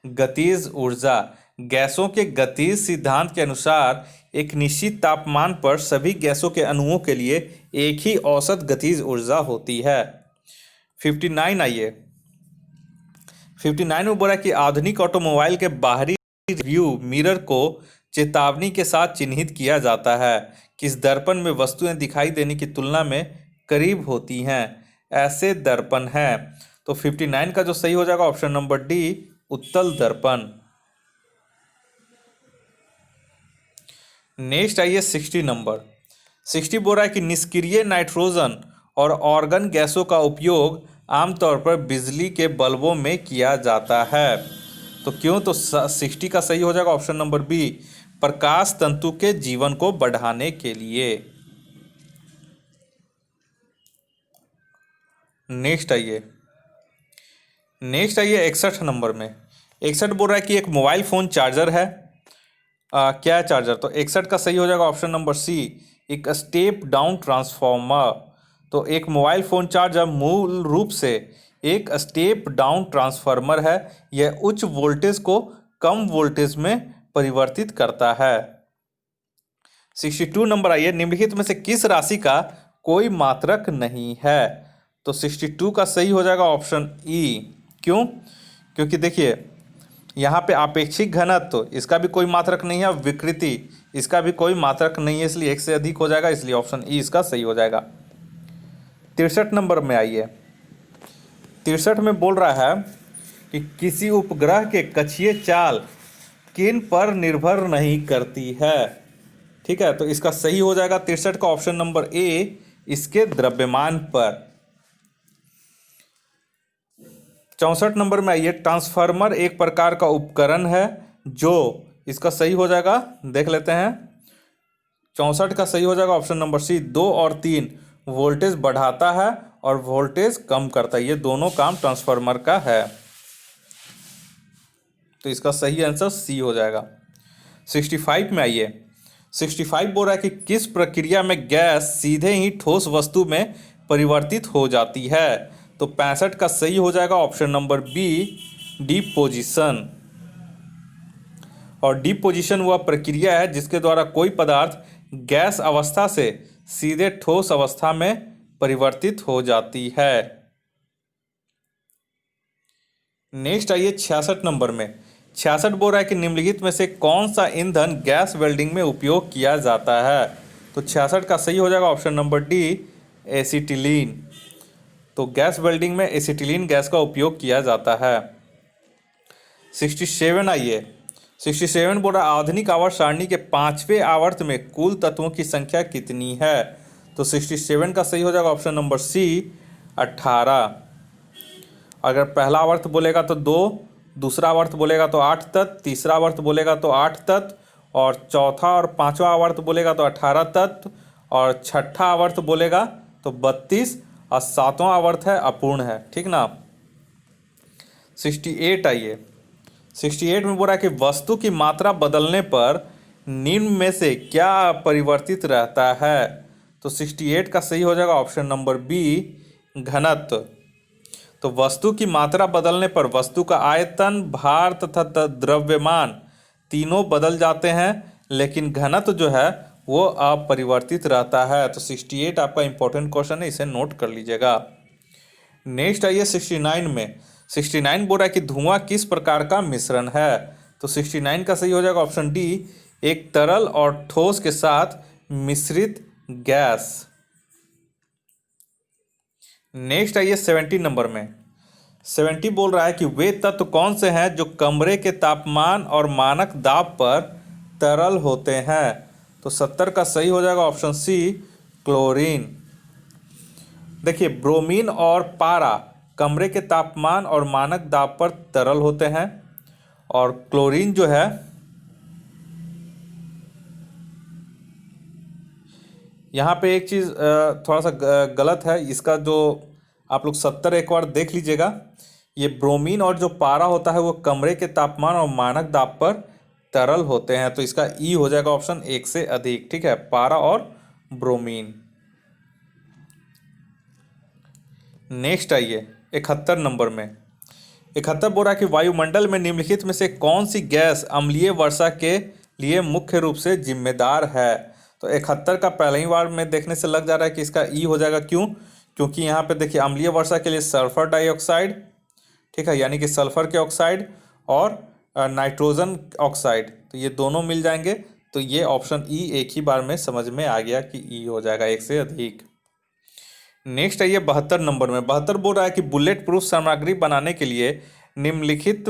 गतिज ऊर्जा। गैसों के गतिज सिद्धांत के अनुसार एक निश्चित तापमान पर सभी गैसों के अणुओं के लिए एक ही औसत गतिज ऊर्जा होती है। 59 आइए। 59 में बोला कि आधुनिक ऑटोमोबाइल के बाहरी व्यू मिरर को चेतावनी के साथ चिन्हित किया जाता है। किस दर्पण में वस्तुएं दिखाई देने की तुलना में करीब होती हैं, ऐसे दर्पण हैं। तो 59 का जो सही हो जाएगा ऑप्शन नंबर डी, उत्तल दर्पण। नेक्स्ट आइए 60 नंबर। 60 बोल रहा है कि निष्क्रिय नाइट्रोजन और ऑर्गन गैसों का उपयोग आमतौर पर बिजली के बल्बों में किया जाता है। तो क्यों? तो 60 का सही हो जाएगा ऑप्शन नंबर बी, प्रकाश तंतु के जीवन को बढ़ाने के लिए। नेक्स्ट आइए 61 नंबर में। 61 बोल रहा है कि एक मोबाइल फ़ोन चार्जर है। क्या है चार्जर? तो 61 का सही हो जाएगा ऑप्शन नंबर सी, एक स्टेप डाउन ट्रांसफार्मर। तो एक मोबाइल फ़ोन चार्जर मूल रूप से एक स्टेप डाउन ट्रांसफार्मर है। यह उच्च वोल्टेज को कम वोल्टेज में परिवर्तित करता है। 62 नंबर आइए। निम्नलिखित में से किस राशि का कोई मात्रक नहीं है। तो 62 का सही हो जाएगा ऑप्शन ई। क्यों? क्योंकि देखिए यहाँ पे आपेक्षिक घनत्व इसका भी कोई मात्रक नहीं है, विकृति इसका भी कोई मात्रक नहीं है, इसलिए एक से अधिक हो जाएगा, इसलिए ऑप्शन ई इसका सही हो जाएगा। 63 नंबर में आइए। 63 में बोल रहा है कि किसी उपग्रह के कक्षीय चाल किन पर निर्भर नहीं करती है। ठीक है, तो इसका सही हो जाएगा 63 का ऑप्शन नंबर ए, इसके द्रव्यमान पर। 64 नंबर में आइए। ट्रांसफार्मर एक प्रकार का उपकरण है जो, इसका सही हो जाएगा, देख लेते हैं। 64 का सही हो जाएगा ऑप्शन नंबर सी, 2 और 3 वोल्टेज बढ़ाता है और वोल्टेज कम करता है। ये दोनों काम ट्रांसफार्मर का है, तो इसका सही आंसर सी हो जाएगा। 65 में आइए। 65 बोल रहा है कि किस प्रक्रिया में गैस सीधे ही ठोस वस्तु में परिवर्तित हो जाती है। तो 65 का सही हो जाएगा ऑप्शन नंबर बी, डिपोजिशन। और डिपोजिशन वह प्रक्रिया है जिसके द्वारा कोई पदार्थ गैस अवस्था से सीधे ठोस अवस्था में परिवर्तित हो जाती है। नेक्स्ट आइए 66 नंबर में। 66 बोल रहा है कि निम्नलिखित में से कौन सा ईंधन गैस वेल्डिंग में उपयोग किया जाता है। तो 66 का सही हो जाएगा ऑप्शन नंबर डी, एसिटिलीन। तो गैस वेल्डिंग में एसिटिलीन गैस का उपयोग किया जाता है। 67 आइए। 67 बोल रहा है आधुनिक आवर्त सारणी के 5वें आवर्त में कुल तत्वों की संख्या कितनी है। तो 67 का सही हो जाएगा ऑप्शन नंबर सी, 18। अगर पहला आवर्त बोलेगा तो 2, दूसरा आवर्त बोलेगा तो 8 तत्व, तीसरा आवर्त बोलेगा तो 8 तत्व, और चौथा और पांचवा आवर्त बोलेगा तो 18 तत्व, और छठा आवर्त बोलेगा तो 32, और सातवां आवर्त है अपूर्ण है। ठीक ना। 68 आइए। 68 में बोला कि वस्तु की मात्रा बदलने पर निम्न में से क्या परिवर्तित रहता है। तो 68 का सही हो जाएगा ऑप्शन नंबर बी, घनत्व। तो वस्तु की मात्रा बदलने पर वस्तु का आयतन, भार तथा द्रव्यमान तीनों बदल जाते हैं, लेकिन घनत्व जो है वो अपरिवर्तित रहता है। तो 68 आपका इंपॉर्टेंट क्वेश्चन है, इसे नोट कर लीजिएगा। नेक्स्ट आइए 69 में। 69 बोल रहा है कि धुआं किस प्रकार का मिश्रण है। तो 69 का सही हो जाएगा ऑप्शन डी, एक तरल और ठोस के साथ मिश्रित गैस। नेक्स्ट आइए 70 नंबर में। 70 बोल रहा है कि वे तत्व कौन से हैं जो कमरे के तापमान और मानक दाब पर तरल होते हैं। तो 70 का सही हो जाएगा ऑप्शन सी, क्लोरीन। देखिए, ब्रोमीन और पारा कमरे के तापमान और मानक दाब पर तरल होते हैं, और क्लोरीन जो है यहाँ पे एक चीज़ थोड़ा सा गलत है इसका, जो आप लोग 70 एक बार देख लीजिएगा। ये ब्रोमीन और जो पारा होता है वो कमरे के तापमान और मानक दाब पर तरल होते हैं, तो इसका ई हो जाएगा ऑप्शन एक से अधिक। ठीक है, पारा और ब्रोमीन। नेक्स्ट आइए 71 नंबर में। 71 बोल रहा है कि वायुमंडल में निम्नलिखित में से कौन सी गैस अम्लीय वर्षा के लिए मुख्य रूप से जिम्मेदार है। तो 71 का पहले ही बार में देखने से लग जा रहा है कि इसका ई हो जाएगा। क्यों? क्योंकि यहाँ पे देखिए, अम्लीय वर्षा के लिए सल्फर डाइऑक्साइड, ठीक है, यानी कि सल्फर के ऑक्साइड और नाइट्रोजन ऑक्साइड, तो ये दोनों मिल जाएंगे। तो ये ऑप्शन ई एक ही बार में समझ में आ गया कि ई हो जाएगा एक से अधिक। नेक्स्ट है ये 72 नंबर में। 72 बोल रहा है कि बुलेट प्रूफ सामग्री बनाने के लिए निम्नलिखित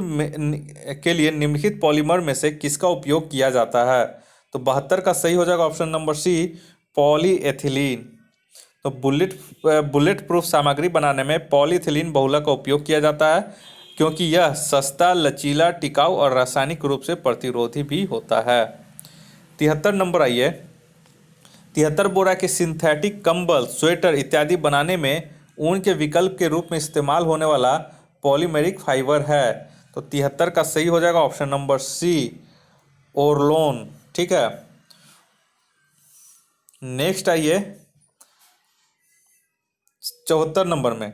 पॉलीमर में से किसका उपयोग किया जाता है। तो 72 का सही हो जाएगा ऑप्शन नंबर सी, पॉलीएथिलीन। तो बुलेट प्रूफ सामग्री बनाने में पॉलीएथिलीन बहुलक का उपयोग किया जाता है, क्योंकि यह सस्ता, लचीला, टिकाऊ और रासायनिक रूप से प्रतिरोधी भी होता है। 73 नंबर आइए। 73 बोरा के सिंथेटिक कंबल, स्वेटर इत्यादि बनाने में ऊन के विकल्प के रूप में इस्तेमाल होने वाला पॉलीमेरिक फाइबर है। तो 73 का सही हो जाएगा ऑप्शन नंबर सी, ओरलोन। ठीक है, नेक्स्ट आइए 74 नंबर में।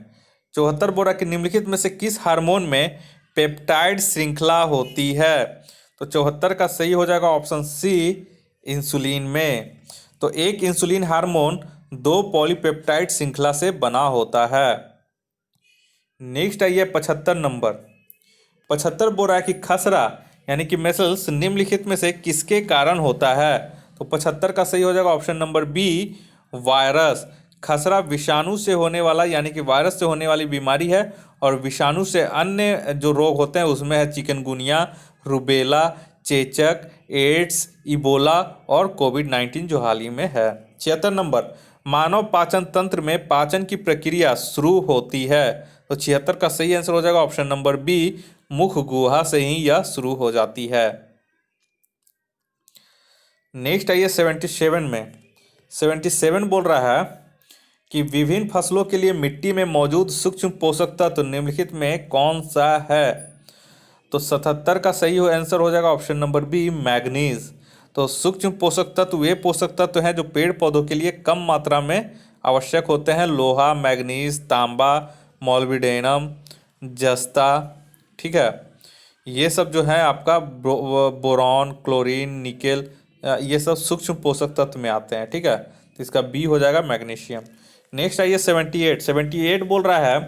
74 बोरा के निम्नलिखित में से किस हार्मोन में पेप्टाइड श्रृंखला होती है। तो 74 का सही हो जाएगा ऑप्शन सी, इंसुलिन में। तो एक इंसुलिन हार्मोन दो पॉलीपेप्टाइड श्रृंखला से बना होता है। नेक्स्ट आइए 75 नंबर। 75 बोल रहा है कि खसरा यानी कि मेसल्स निम्नलिखित में से किसके कारण होता है। तो 75 का सही हो जाएगा ऑप्शन नंबर बी, वायरस। खसरा विषाणु से होने वाला यानी कि वायरस से होने वाली बीमारी है, और विषाणु से अन्य जो रोग होते हैं उसमें है चिकनगुनिया, रुबेला, चेचक, एड्स, इबोला और कोविड-19 जो हाल ही में है। 76 नंबर, मानव पाचन तंत्र में पाचन की प्रक्रिया शुरू होती है। तो 76 का सही आंसर हो जाएगा ऑप्शन नंबर बी, मुख गुहा से ही यह शुरू हो जाती है। नेक्स्ट आइए 77 में। 77 बोल रहा है कि विभिन्न फसलों के लिए मिट्टी में मौजूद सूक्ष्म पोषक तत्व निम्नलिखित में कौन सा है। तो 77 का सही आंसर हो जाएगा ऑप्शन नंबर बी, मैग्नीज। तो सूक्ष्म पोषक तत्व वे पोषक तत्व हैं जो पेड़ पौधों के लिए कम मात्रा में आवश्यक होते हैं। लोहा, मैग्नीज, तांबा, मॉलिब्डेनम, जस्ता, ठीक है, ये सब जो है आपका बोरॉन, क्लोरीन, निकेल, ये सब सूक्ष्म पोषक तत्व में आते हैं। ठीक है, तो इसका बी हो जाएगा मैग्नीशियम। नेक्स्ट आइए 78 बोल रहा है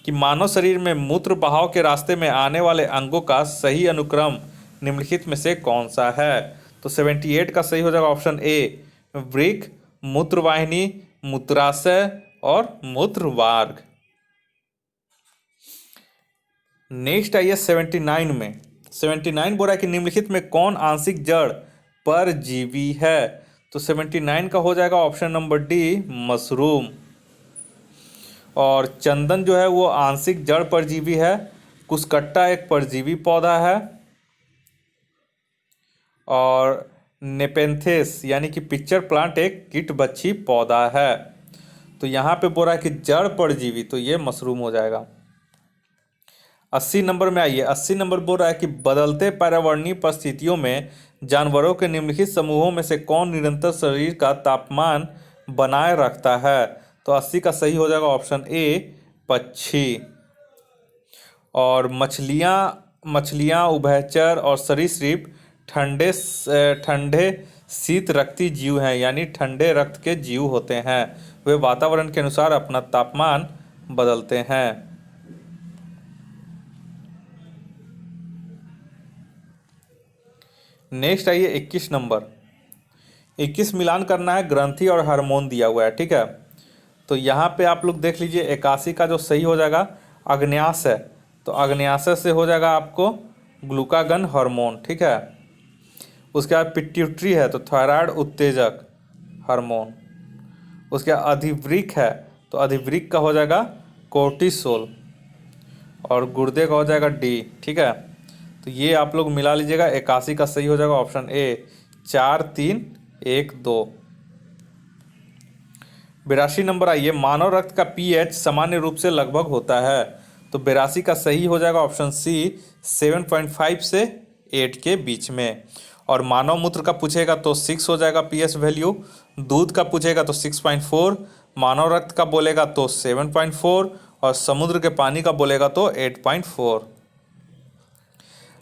कि मानव शरीर में मूत्र बहाव के रास्ते में आने वाले अंगों का सही अनुक्रम निम्नलिखित में से कौन सा है। तो 78 का सही हो जाएगा ऑप्शन ए, वृक्क, मूत्रवाहिनी, मूत्राशय और मूत्रवार्ग। नेक्स्ट आइए 79 में। 79 बोल रहा है कि निम्नलिखित में कौन आंशिक जड़ परजीवी है। तो 79 का हो जाएगा ऑप्शन नंबर डी, मशरूम। और चंदन जो है वो आंशिक जड़ परजीवी है। कुसकट्टा एक परजीवी पौधा है, और नेपेंथेस यानी कि पिक्चर प्लांट एक कीटबच्ची पौधा है। तो यहाँ पे बोल रहा है कि जड़ परजीवी, तो ये मशरूम हो जाएगा। 80 नंबर में आइए। 80 नंबर बोल रहा है कि बदलते पर्यावरणीय परिस्थितियों में जानवरों के निम्नलिखित समूहों में से कौन निरंतर शरीर का तापमान बनाए रखता है। तो 80 का सही हो जाएगा ऑप्शन ए, पक्षी। और मछलियाँ, उभयचर और सरीसृप ठंडे शीत रक्ती जीव हैं, यानी ठंडे रक्त के जीव होते हैं। वे वातावरण के अनुसार अपना तापमान बदलते हैं। नेक्स्ट आइए 21 नंबर। 21 मिलान करना है ग्रंथि और हार्मोन दिया हुआ है, ठीक है। तो यहाँ पे आप लोग देख लीजिए 81 का जो सही हो जाएगा अग्न्यास है, तो अग्न्यास से हो जाएगा आपको ग्लूकागन हार्मोन, ठीक है। उसके बाद पिट्यूटरी है तो थायराइड उत्तेजक हार्मोन। उसके बाद अधिवृक्क है तो अधिवृक्क का हो जाएगा कोर्टिसोल, और गुर्दे का हो जाएगा डी, ठीक है। तो ये आप लोग मिला लीजिएगा, 81 का सही हो जाएगा ऑप्शन ए 4 3 1 2। 82 नंबर आइए, मानव रक्त का पीएच सामान्य रूप से लगभग होता है, तो 82 का सही हो जाएगा ऑप्शन सी 7.5 से 8 के बीच में। और मानव मूत्र का पूछेगा तो 6 हो जाएगा पीएच वैल्यू, दूध का पूछेगा तो 6.4, मानव रक्त का बोलेगा तो 7.4, और समुद्र के पानी का बोलेगा तो 8.4।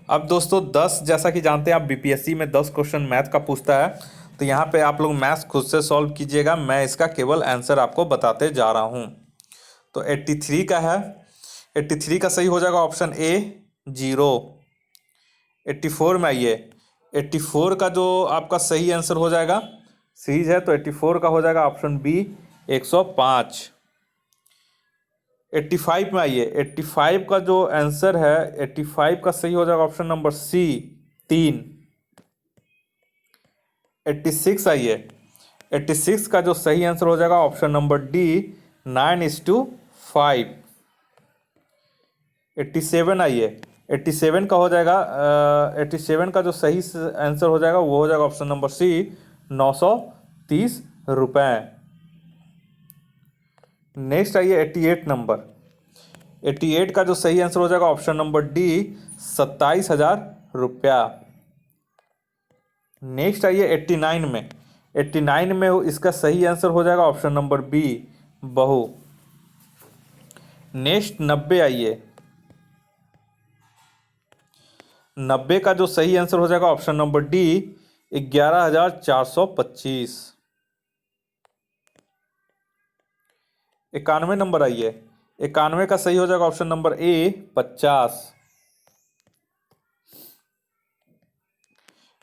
अब दोस्तों 10, जैसा कि जानते हैं आप बीपीएससी में 10 क्वेश्चन मैथ का पूछता है, तो यहाँ पे आप लोग मैथ्स खुद से सॉल्व कीजिएगा, मैं इसका केवल आंसर आपको बताते जा रहा हूँ। तो 83 का है, 83 का सही हो जाएगा ऑप्शन ए 0। 84 में आइए, 84 का जो आपका सही आंसर हो जाएगा, सीरीज है तो 84 का हो जाएगा ऑप्शन बी 105। 85 में आइए, 85 का जो आंसर है 85 का सही हो जाएगा ऑप्शन नंबर सी 3। 86 आइए, 86 का जो सही आंसर हो जाएगा ऑप्शन नंबर डी 9:5। 87 आइए, 87 का हो जाएगा 87 का जो सही आंसर हो जाएगा वो हो जाएगा ऑप्शन नंबर सी 930 रुपये। नेक्स्ट आइए 88 नंबर, 88 का जो सही आंसर हो जाएगा ऑप्शन नंबर डी 27,000 रुपया। नेक्स्ट आइए 89 में, 89 में इसका सही आंसर हो जाएगा ऑप्शन नंबर बी बहु। नेक्स्ट 90 आइए, 90 का जो सही आंसर हो जाएगा ऑप्शन नंबर डी 11,425। 91 नंबर आइए, 91 का सही हो जाएगा ऑप्शन नंबर ए 50।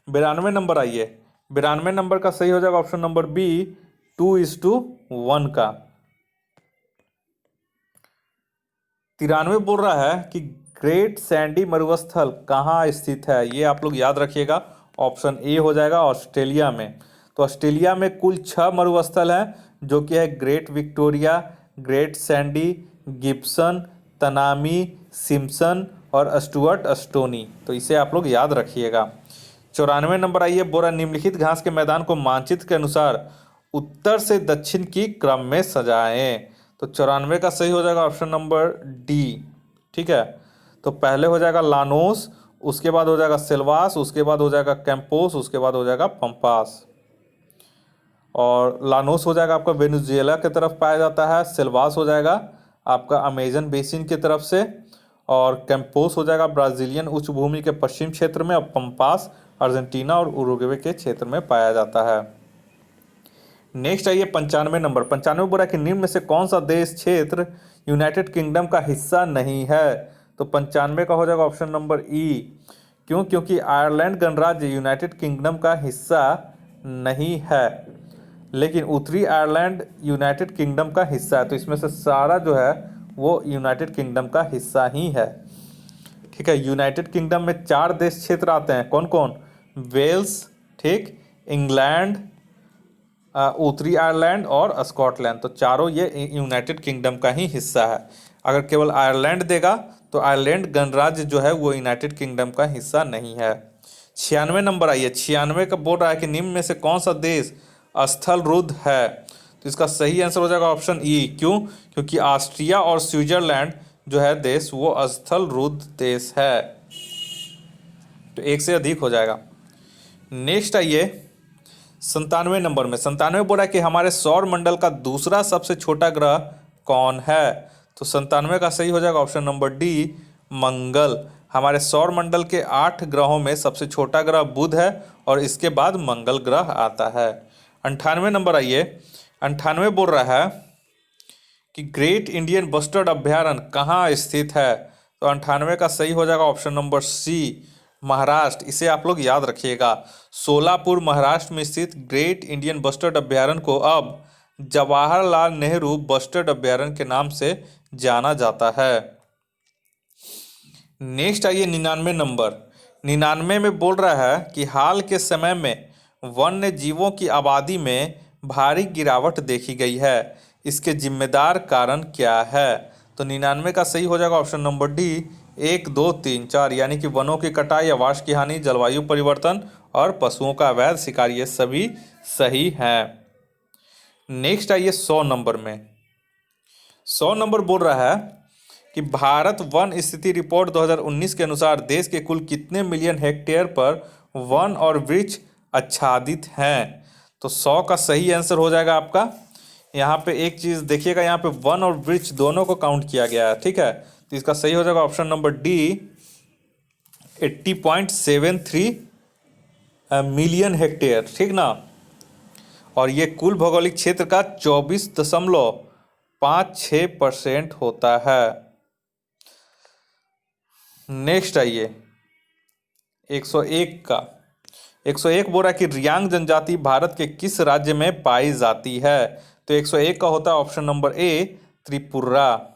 92 नंबर आइए, 92 नंबर का सही हो जाएगा ऑप्शन नंबर बी 2:1 का। 93 बोल रहा है कि ग्रेट सैंडी मरुस्थल कहाँ स्थित है, ये आप लोग याद रखिएगा, ऑप्शन ए हो जाएगा ऑस्ट्रेलिया में। तो ऑस्ट्रेलिया में कुल 6 मरुस्थल हैं, जो कि है great Victoria, great Sandy, Gibson, Tanami, Simpson और स्टुअर्ट स्टोनी, तो इसे आप लोग याद रखिएगा। 94 नंबर आइए, बोरा निम्नलिखित घास के मैदान को मानचित्र के अनुसार उत्तर से दक्षिण की क्रम में सजाएं। तो 94 का सही हो जाएगा ऑप्शन नंबर डी, ठीक है। तो पहले हो जाएगा लानोस, उसके बाद हो जाएगा सेल्वास, उसके बाद हो जाएगा कैंपोस, उसके बाद हो जाएगा पंपास। और लानोस हो जाएगा आपका वेनेजुएला की तरफ पाया जाता है, सेल्वास हो जाएगा आपका अमेजन बेसिन की तरफ से, और कैंपोस हो जाएगा ब्राजीलियन उच्च भूमि के पश्चिम क्षेत्र में, और पंपास अर्जेंटीना और उरुग्वे के क्षेत्र में पाया जाता है। नेक्स्ट आइए 95 नंबर, 95 बोला कि निम्न में से कौन सा देश क्षेत्र यूनाइटेड किंगडम का हिस्सा नहीं है, तो 95 का हो जाएगा ऑप्शन नंबर ई। क्यों? क्योंकि आयरलैंड गणराज्य यूनाइटेड किंगडम का हिस्सा नहीं है, लेकिन उत्तरी आयरलैंड यूनाइटेड किंगडम का हिस्सा है, तो इसमें से सारा जो है वो यूनाइटेड किंगडम का हिस्सा ही है, ठीक है। यूनाइटेड किंगडम में 4 देश क्षेत्र आते हैं, कौन कौन? वेल्स, ठीक, इंग्लैंड, उत्तरी आयरलैंड और स्कॉटलैंड, तो चारों ये यूनाइटेड किंगडम का ही हिस्सा है। अगर केवल आयरलैंड देगा तो आयरलैंड गणराज्य जो है वो यूनाइटेड किंगडम का हिस्सा नहीं है। 96 नंबर आइए, 96 का बोल रहा है कि निम्न में से कौन सा देश स्थल रुद्ध है, तो इसका सही आंसर हो जाएगा ऑप्शन ई। क्यों? क्योंकि ऑस्ट्रिया और स्विट्जरलैंड जो है देश वो स्थल रुद्ध देश है, तो एक से अधिक हो जाएगा। नेक्स्ट आइए 97 नंबर में, 97 बोला कि हमारे सौर मंडल का दूसरा सबसे छोटा ग्रह कौन है, तो 97 का सही हो जाएगा ऑप्शन नंबर डी मंगल। हमारे सौर मंडल के 8 ग्रहों में सबसे छोटा ग्रह बुध है, और इसके बाद मंगल ग्रह आता है। 98 नंबर आइए, 98 बोल रहा है कि ग्रेट इंडियन बस्टर्ड अभ्यारण्य कहाँ स्थित है, तो 98 का सही हो जाएगा ऑप्शन नंबर सी महाराष्ट्र, इसे आप लोग याद रखिएगा। सोलापुर महाराष्ट्र में स्थित ग्रेट इंडियन बस्टर्ड अभयारण्य को अब जवाहरलाल नेहरू बस्टर्ड अभयारण्य के नाम से जाना जाता है। नेक्स्ट आइए 99 नंबर। 99 में बोल रहा है कि हाल के समय में वन्य जीवों की आबादी में भारी गिरावट देखी गई है, इसके जिम्मेदार कारण क्या है? तो 99 का सही हो जाएगा ऑप्शन नंबर डी, 1, 2, 3, 4, यानी कि वनों की कटाई, आवास की हानि, जलवायु परिवर्तन और पशुओं का अवैध शिकार, ये सभी सही हैं। नेक्स्ट आइए 100 नंबर में। 100 नंबर बोल रहा है कि भारत वन स्थिति रिपोर्ट 2019 के अनुसार देश के कुल कितने मिलियन हेक्टेयर पर वन और वृक्ष आच्छादित हैं? तो 100 का सही आंसर हो जाएगा आपका। यहाँ पे एक चीज़ देखिएगा, यहाँ पे वन और वृक्ष दोनों को काउंट किया गया है, ठीक है। तो इसका सही हो जाएगा option number D, 80.73 million hectare, ठीक ना। और ये कुल भौगोलिक क्षेत्र का 24.56% होता है। नेक्स्ट आइए 101 का। 101 बोल रहा है कि रियांग जनजाति भारत के किस राज्य में पाई जाती है? तो 101 का होता है ऑप्शन नंबर ए, त्रिपुरा।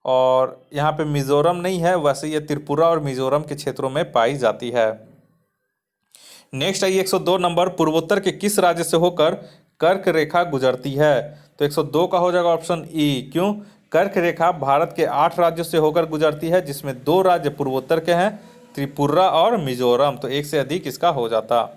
और यहाँ पे मिजोरम नहीं है, वैसे ये त्रिपुरा और मिजोरम के क्षेत्रों में पाई जाती है। नेक्स्ट आइए 102 नंबर। पूर्वोत्तर के किस राज्य से होकर कर्क रेखा गुजरती है? तो 102 का हो जाएगा ऑप्शन ई। क्यों? कर्क रेखा भारत के 8 राज्यों से होकर गुजरती है, जिसमें 2 राज्य पूर्वोत्तर के हैं, त्रिपुरा और मिजोरम। तो एक से अधिक इसका हो जाता।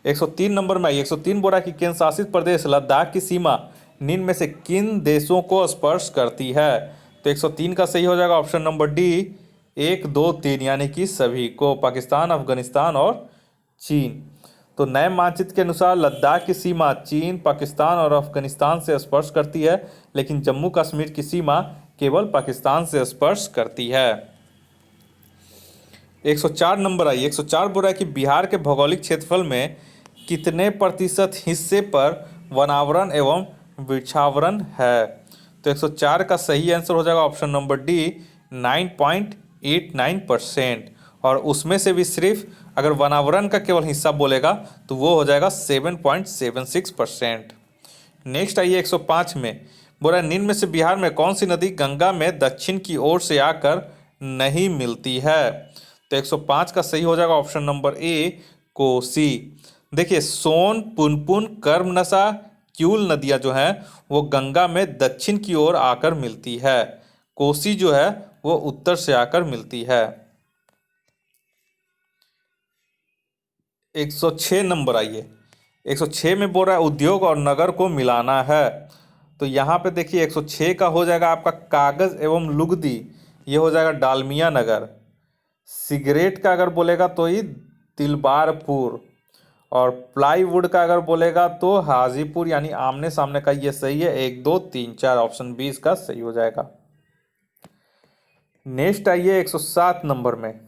103 नंबर में 103 बोला कि केंद्र शासित प्रदेश लद्दाख की सीमा निम्न में से किन देशों को स्पर्श करती है? तो 103 का सही हो जाएगा ऑप्शन नंबर डी, 1, 2, 3, यानी कि सभी को, पाकिस्तान, अफगानिस्तान और चीन। तो नए मानचित्र के अनुसार लद्दाख की सीमा चीन, पाकिस्तान और अफगानिस्तान से स्पर्श करती है, लेकिन जम्मू कश्मीर की सीमा केवल पाकिस्तान से स्पर्श करती है। 104 नंबर आई। 104 बोल रहा है कि बिहार के भौगोलिक क्षेत्रफल में कितने प्रतिशत हिस्से पर वनावरण एवं वृक्षावरण है? तो 104 का सही आंसर हो जाएगा ऑप्शन नंबर डी, 9.89%। और उसमें से भी सिर्फ अगर वनावरण का केवल हिस्सा बोलेगा तो वो हो जाएगा 7.76%। नेक्स्ट आइए 105 में। बोला निम्न में से बिहार में कौन सी नदी गंगा में दक्षिण की ओर से आकर नहीं मिलती है? तो 105 का सही हो जाएगा ऑप्शन नंबर ए, कोसी। देखिए सोन, पुनपुन, कर्मनसा, क्यूल नदियां जो हैं वो गंगा में दक्षिण की ओर आकर मिलती है, कोसी जो है वो उत्तर से आकर मिलती है। 106 नंबर आइए। 106 में बोल रहा है उद्योग और नगर को मिलाना है। तो यहाँ पे देखिए 106 का हो जाएगा आपका कागज एवं लुगदी, ये हो जाएगा डालमिया नगर। सिगरेट का अगर बोलेगा तो ही तिलबारपुर, और प्लाईवुड का अगर बोलेगा तो हाजीपुर, यानी आमने सामने का, ये सही है। 1, 2, 3, 4, ऑप्शन 20 का सही हो जाएगा। नेक्स्ट आइए 107 नंबर में।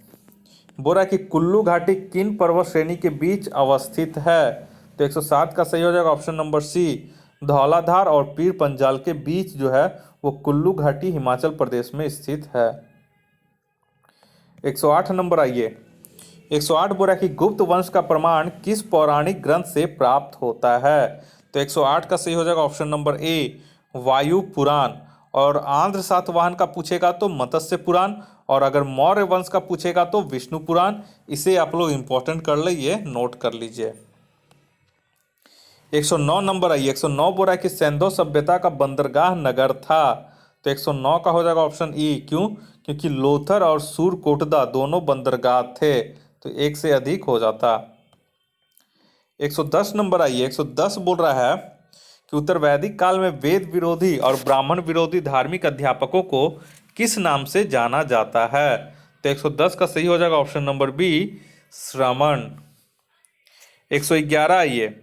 बोला कि कुल्लू घाटी किन पर्वत श्रेणी के बीच अवस्थित है? तो 107 का सही हो जाएगा ऑप्शन नंबर सी, धौलाधार और पीर पंजाल के बीच जो है वो कुल्लू घाटी हिमाचल प्रदेश में स्थित है। 108 नंबर आइए। 108 बोला कि गुप्त वंश का प्रमाण किस पौराणिक ग्रंथ से प्राप्त होता है? तो 108 का सही हो जाएगा ऑप्शन नंबर ए, वायु पुराण। और आंध्र सातवाहन का पूछेगा तो मत्स्य पुराण, और अगर मौर्य वंश का पूछेगा तो विष्णु पुराण। इसे आप लोग इंपॉर्टेंट कर लीजिए, नोट कर लीजिए। 109 नंबर आइए। 109 बोल रहा है कि सिंधु सभ्यता का बंदरगाह नगर था। तो 109 का हो जाएगा ऑप्शन ई। क्यों? क्योंकि लोथर और सूरकोटदा दोनों बंदरगाह थे, तो एक से अधिक हो जाता। 110 नंबर आइए। 110 बोल रहा है कि उत्तर वैदिक काल में वेद विरोधी और ब्राह्मण विरोधी धार्मिक अध्यापकों को किस नाम से जाना जाता है? तो 110 का सही हो जाएगा ऑप्शन नंबर बी, श्रमण। 111 आइए।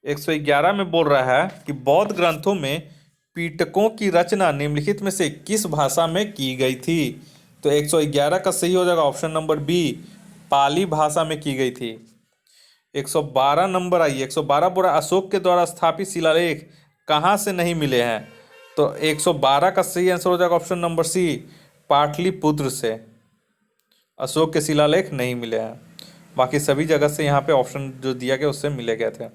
111 में बोल रहा है कि बौद्ध ग्रंथों में पीटकों की रचना निम्नलिखित में से किस भाषा में की गई थी? तो 111 का सही हो जाएगा ऑप्शन नंबर बी, पाली भाषा में की गई थी। 112 नंबर आइए। 112 बोला अशोक के द्वारा स्थापित शिलालेख कहाँ से नहीं मिले हैं? तो 112 का सही आंसर हो जाएगा ऑप्शन नंबर सी, पाटलिपुत्र से। अशोक के शिलालेख नहीं मिले हैं, बाकी सभी जगह से यहाँ पे ऑप्शन जो दिया गया उससे मिले गए थे।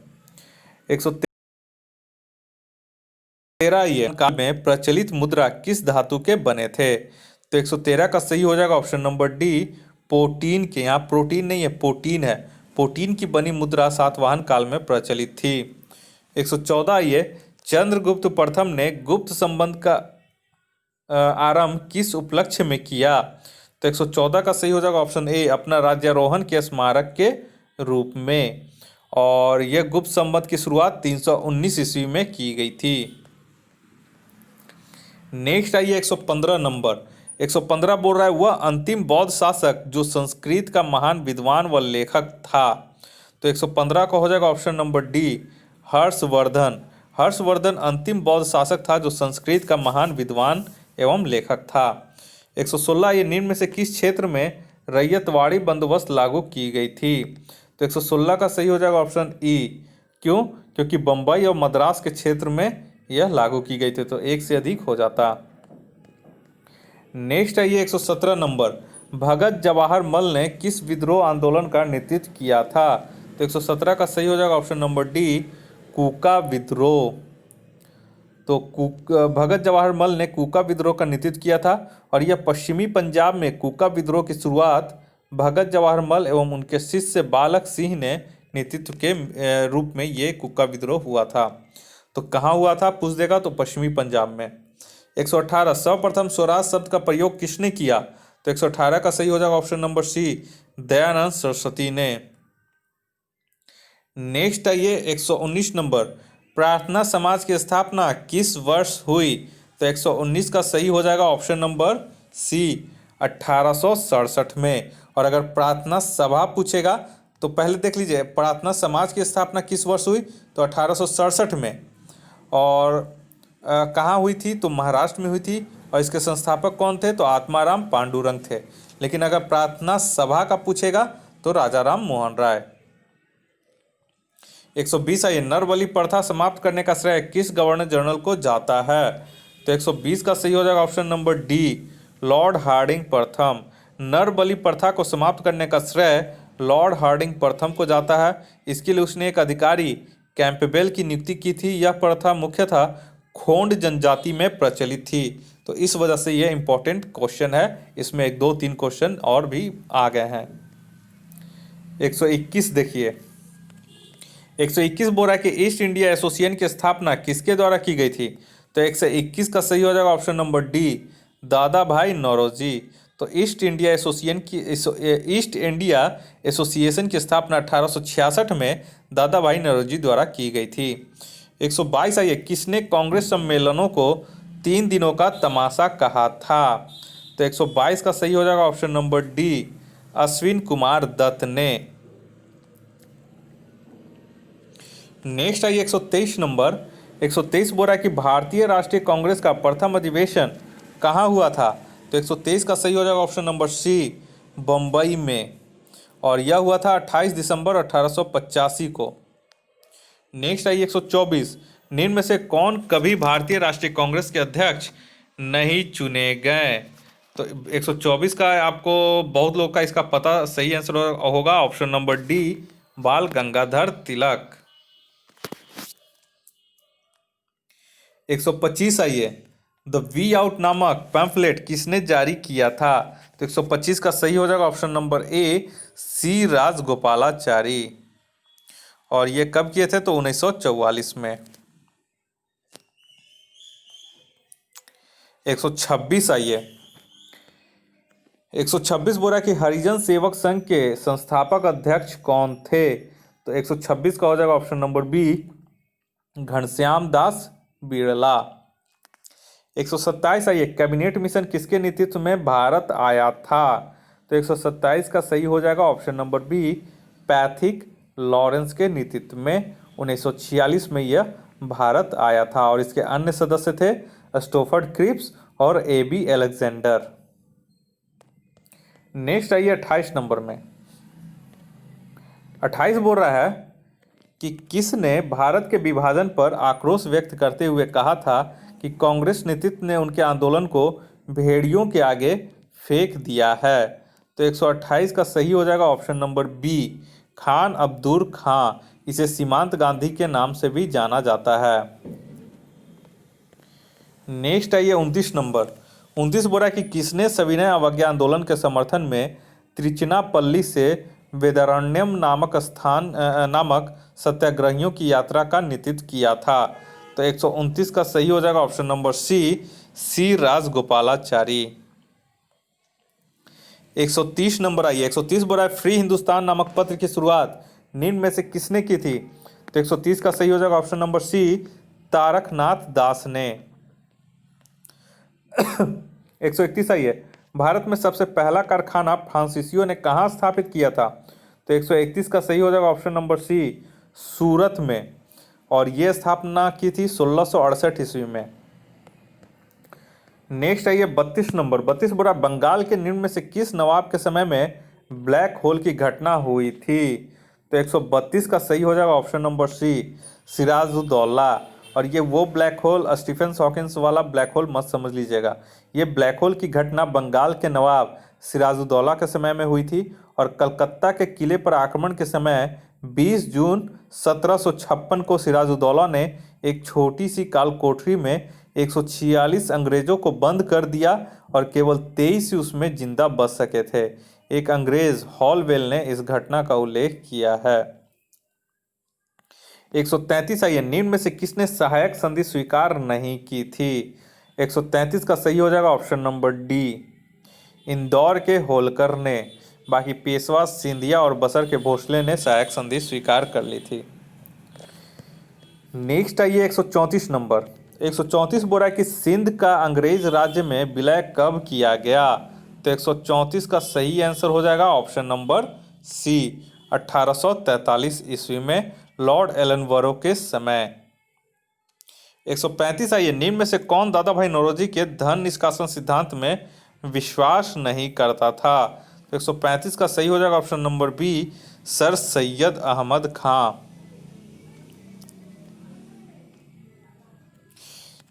113 ये काल में प्रचलित मुद्रा किस धातु के बने थे? तो 113 का सही हो जाएगा ऑप्शन नंबर डी, पोटीन के। यहाँ प्रोटीन नहीं है, पोटीन है। पोटीन की बनी मुद्रा सातवाहन काल में प्रचलित थी। 114 ये चंद्रगुप्त प्रथम ने गुप्त संबंध का आरंभ किस उपलक्ष्य में किया? तो 114 का सही हो जाएगा ऑप्शन ए, अपना राज्यारोहण के स्मारक के रूप में। और यह गुप्त संबंध की शुरुआत 319 ईस्वी में की गई थी। नेक्स्ट आइए 115 नंबर। 115 बोल रहा है वह अंतिम बौद्ध शासक जो संस्कृत का महान विद्वान व लेखक था। तो 115 का हो जाएगा option number D, Harshvardhan. Harshvardhan अंतिम बौद्ध शासक था जो संस्कृत का महान विद्वान एवं लेखक था। 116 ये निम्न में से किस क्षेत्र में रैयतवाड़ी बंदोबस्त लागू की गई थी? तो 116 का सही हो जाएगा ऑप्शन ई। क्यों? क्योंकि बम्बई और मद्रास के क्षेत्र में यह लागू की गई थी, तो एक से अधिक हो जाता। नेक्स्ट है ये 117 नंबर। भगत जवाहर मल ने किस विद्रोह आंदोलन का नेतृत्व किया था? तो 117 का सही हो जाएगा ऑप्शन नंबर डी, कूका विद्रोह। तो भगत जवाहर मल ने कूका विद्रोह का नेतृत्व किया था और यह पश्चिमी पंजाब में कूका विद्रोह की शुरुआत भगत जवाहर मल एवं उनके शिष्य बालक सिंह ने नेतृत्व के रूप में ये कूका विद्रोह हुआ था। तो कहाँ हुआ था पूछ देगा, तो पश्चिमी पंजाब में। 118 सर्वप्रथम स्वराज शब्द का प्रयोग किसने किया? तो 118 का सही हो जाएगा option number C, Dayanand Saraswati ने। नेक्स्ट आइए 119 नंबर। प्रार्थना समाज की स्थापना किस वर्ष हुई? तो 119 का सही हो जाएगा ऑप्शन नंबर सी, 1867 में। और अगर प्रार्थना सभा पूछेगा तो पहले देख लीजिए, प्रार्थना समाज की स्थापना किस वर्ष हुई? तो 1867 में। और कहाँ हुई थी? तो महाराष्ट्र में हुई थी। और इसके संस्थापक कौन थे? तो आत्माराम पांडुरंग थे। लेकिन अगर प्रार्थना सभा का पूछेगा तो राजा राम मोहन राय। 120 आइए, नरबलि प्रथा समाप्त करने का श्रेय किस गवर्नर जनरल को जाता है? तो 120 का सही हो जाएगा option number D, lord Hardinge प्रथम। नरबलि प्रथा को समाप्त करने का श्रेय लॉर्ड हार्डिंग प्रथम को जाता है। इसके लिए उसने एक अधिकारी कैंपबेल की नियुक्ति की थी। यह प्रथा मुख्यतः खोंड जनजाति में प्रचलित थी। तो इस वजह से यह इंपॉर्टेंट क्वेश्चन है। इसमें 1 2 3 क्वेश्चन और भी आ गए हैं। 121 देखिए, 121 बोल रहा है कि ईस्ट इंडिया एसोसिएशन की स्थापना किसके द्वारा की गई थी? तो 121 का सही हो जाएगा ऑप्शन नंबर डी, दादा भाई नौरोजी। तो ईस्ट इंडिया एसोसिएशन की स्थापना 1866 में दादा भाई नौरोजी द्वारा की गई थी। 122 आइए, किसने कांग्रेस सम्मेलनों को 3 दिनों का तमाशा कहा था? तो 122 का सही हो जाएगा option number D, Ashwin Kumar Dutt ने। नेक्स्ट आइए 123 नंबर। 123 बोल रहा है कि भारतीय राष्ट्रीय कांग्रेस का प्रथम अधिवेशन कहाँ हुआ था? तो 123 का सही हो जाएगा ऑप्शन नंबर सी, बम्बई में। और यह हुआ था 28 दिसंबर 1885 को। नेक्स्ट आइए 124, निम्न में से कौन कभी भारतीय राष्ट्रीय कांग्रेस के अध्यक्ष नहीं चुने गए? तो 124 का आपको बहुत लोग का इसका पता, सही आंसर होगा ऑप्शन नंबर डी, बाल गंगाधर तिलक। 125 आइए, द वी आउट नामक पैम्फलेट किसने जारी किया था? तो 125 का सही हो जाएगा ऑप्शन नंबर ए, सी राजगोपालाचारी। और ये कब किए थे? तो 1944 में। 126 आइए, 126 बोला कि हरिजन सेवक संघ के संस्थापक अध्यक्ष कौन थे? तो 126 का हो जाएगा option number B, Ghanshyam Das Birla. 127 आइए, कैबिनेट मिशन किसके नेतृत्व में भारत आया था? तो 127 का सही हो जाएगा option number B, Pethick Lawrence के नेतृत्व में 1946 में यह भारत आया था। और इसके अन्य सदस्य थे स्टोफर्ड क्रिप्स और ए.बी. अलेक्जेंडर। नेक्स्ट आइए 28 नंबर में। 28 बोल रहा है कि किसने भारत के विभाजन पर आक्रोश व्यक्त करते हुए कहा था कि कांग्रेस नेतृत्व ने उनके आंदोलन को भेड़ियों के आगे फेंक दिया है? तो 128 का सही हो जाएगा option number B, Khan Abdul Khan. इसे सीमांत गांधी के नाम से भी जाना जाता है। नेक्स्ट आइए 29 नंबर। 29 बोला कि किसने सविनय अवज्ञा आंदोलन के समर्थन में त्रिचिनापल्ली से वेदारण्यम नामक सत्याग्रहियों की यात्रा का नेतृत्व किया था। तो 129 का सही हो जाएगा option number C Rajagopalachari. 130 number आइए। 130 बोला फ्री हिंदुस्तान नामक पत्र की शुरुआत निम्न में से किसने की थी? तो 130 का सही हो जाएगा ऑप्शन नंबर सी, तारकनाथ दास ने। 131 आइए। भारत में सबसे पहला कारखाना फ्रांसीसियों ने कहाँ स्थापित किया था? तो 131 का सही हो जाएगा ऑप्शन नंबर सी, सूरत में। और यह स्थापना की थी 1668 ईस्वी में। नेक्स्ट आइए 32 नंबर। 32 बोला बंगाल के निम्न में से किस नवाब के समय में ब्लैक होल की घटना हुई थी? तो 132 का सही हो जाएगा ऑप्शन नंबर सी, सिराजुद्दौला। और ये वो ब्लैक होल, स्टीफन हॉकिंस वाला ब्लैक होल मत समझ लीजिएगा। ये ब्लैक होल की घटना बंगाल के नवाब सिराजुद्दौला के समय में हुई थी। और कलकत्ता के किले पर आक्रमण के समय 20 जून 1756 को सिराजुद्दौला ने एक छोटी सी काल कोठरी में 146 अंग्रेजों को बंद कर दिया और केवल 23 ही उसमें जिंदा बच सके थे। एक अंग्रेज हॉलवेल ने इस घटना का उल्लेख किया है। 133 आइए। निम्न में से किसने सहायक संधि स्वीकार नहीं की थी? 133 का सही हो जाएगा ऑप्शन नंबर डी, इंदौर के होलकर ने। बाकी पेशवा, सिंधिया और बसर के भोसले ने सहायक संधि स्वीकार कर ली थी। नेक्स्ट आइए 134 नंबर। 134 बोला कि सिंध का अंग्रेज राज्य में विलय कब किया गया? तो 134 का सही आंसर हो जाएगा ऑप्शन नंबर सी, 1843 ईस्वी में लॉर्ड एलनबरो के समय। 135 आइए। निम्न में से कौन दादा भाई नौरोजी के धन निष्कासन सिद्धांत में विश्वास नहीं करता था? तो 135 का सही हो जाएगा option number B, sir Syed Ahmad Khan.